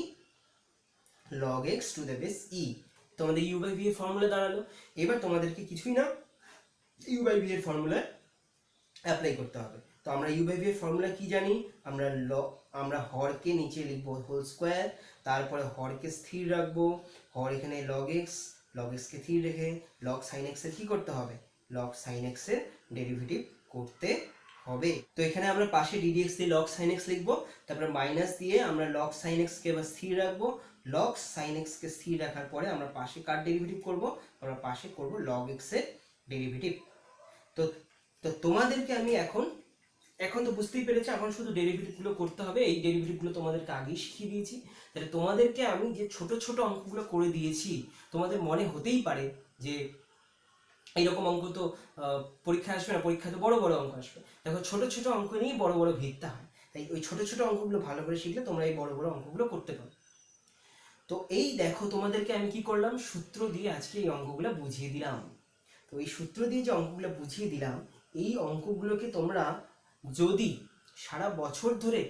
log X to the base E, তোমাদের ইউ/ভি এর ফর্মুলা দাঁড়ালো। এবার তোমাদেরকে কিছুই না, ইউ/ভি এর ফর্মুলা অ্যাপ্লাই করতে হবে। তো আমরা ইউ/ভি এর ফর্মুলা কি জানি, আমরা হরকে নিচে লিখবো হোল স্কোয়ার, তারপরে হরকে স্থির রাখবো, হর এখানে লগ এক্স কে স্থির রেখে লগ সাইন এক্স এর কি করতে হবে, লগ সাইন এক্স এর ডেরিভেটিভ করতে হবে। তো এখানে আমরা পাশে ডিডিএক্স দিয়ে লগ সাইন এক্স লিখবো, তারপরে মাইনাস দিয়ে আমরা লগ সাইন এক্স কে এবার স্থির রাখবো। লগ সাইন এক্স কে স্থির রাখার পরে আমরা পাশে কার ডেরিভেটিভ করব, আমরা পাশে করব লগ এক্স এর ডেরিভেটিভ। তো তোমাদেরকে আমি এখন তো বুঝতেই পেরেছো, এখন শুধু ডেরিভেটিভগুলো করতে হবে। এই ডেরিভেটিভগুলো তোমাদেরকে আগেই শিখিয়ে দিয়েছি। তাহলে তোমাদেরকে আমি যে ছোট ছোট অঙ্কগুলো করে দিয়েছি, তোমাদের মনে হতেই পারে যে এইরকম অঙ্ক তো পরীক্ষায় আসবে না, পরীক্ষায় তো বড় বড় অঙ্ক আসবে। দেখো ছোট ছোট অঙ্ক নিয়েই বড় বড় ভিত্তা হয়, তাই ওই ছোট ছোট অঙ্কগুলো ভালো করে শিখলে তোমরা এই বড় বড় অঙ্কগুলো করতে পারো। তো এই দেখো তোমাদেরকে আমি কি করলাম, সূত্র দিয়ে আজকে এই অঙ্কগুলো বুঝিয়ে দিলাম। তো এই সূত্র দিয়ে যে অঙ্কগুলো বুঝিয়ে দিলাম, এই অঙ্কগুলোকে তোমরা যদি সারা বছর ধরে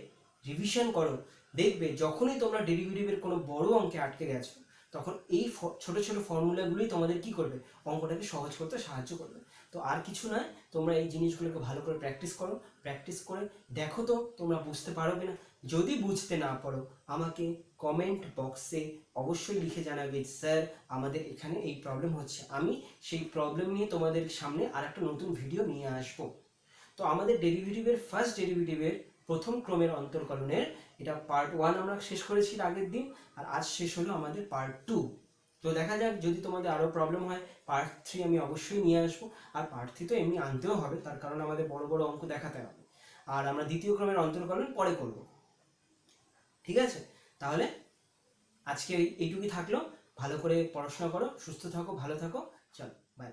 রিভিশন করো, দেখবে যখনই তোমরা ডেরিভেটিভের কোনো বড় অঙ্কে আটকে গেছো, তখন এই ছোট ছোট ফর্মুলাগুলোই তোমাদের কি করবে, অঙ্কটাকে সহজ করতে সাহায্য করবে। তো আর কিছু নয়, তোমরা এই জিনিসগুলোকে ভালো করে প্র্যাকটিস করো, প্র্যাকটিস করে দেখো তো তোমরা বুঝতে পারো কিনা। যদি বুঝতে না পারো আমাকে কমেন্ট বক্সে অবশ্যই লিখে জানাবে, স্যার আমাদের এখানে এই প্রবলেম হচ্ছে, আমি সেই প্রবলেম নিয়ে তোমাদের সামনে আর একটা নতুন ভিডিও নিয়ে আসবো। তো আমাদের ডেরিভেটিভের ফার্স্ট ডেরিভেটিভের প্রথম ক্রমের অন্তর্কলনের এটা পার্ট 1 আমরা শেষ করেছি আগের দিন, আর আজ শেষ হলো আমাদের পার্ট 2। তো দেখা যাক, যদি তোমাদের আরও প্রবলেম হয় পার্ট 3 আমি অবশ্যই নিয়ে আসবো। আর পার্ট 3 তো এমনি আনতেও হবে, তার কারণ আমাদের বড় বড় অঙ্ক দেখাতে হবে। আর আমরা দ্বিতীয় ক্রমের অন্তর্কলন পরে করব, ঠিক আছে? তাহলে আজকে এইটুকুই থাকলো। ভালো করে পড়াশোনা করো, সুস্থ থাকো, ভালো থাকো, চলো বাই।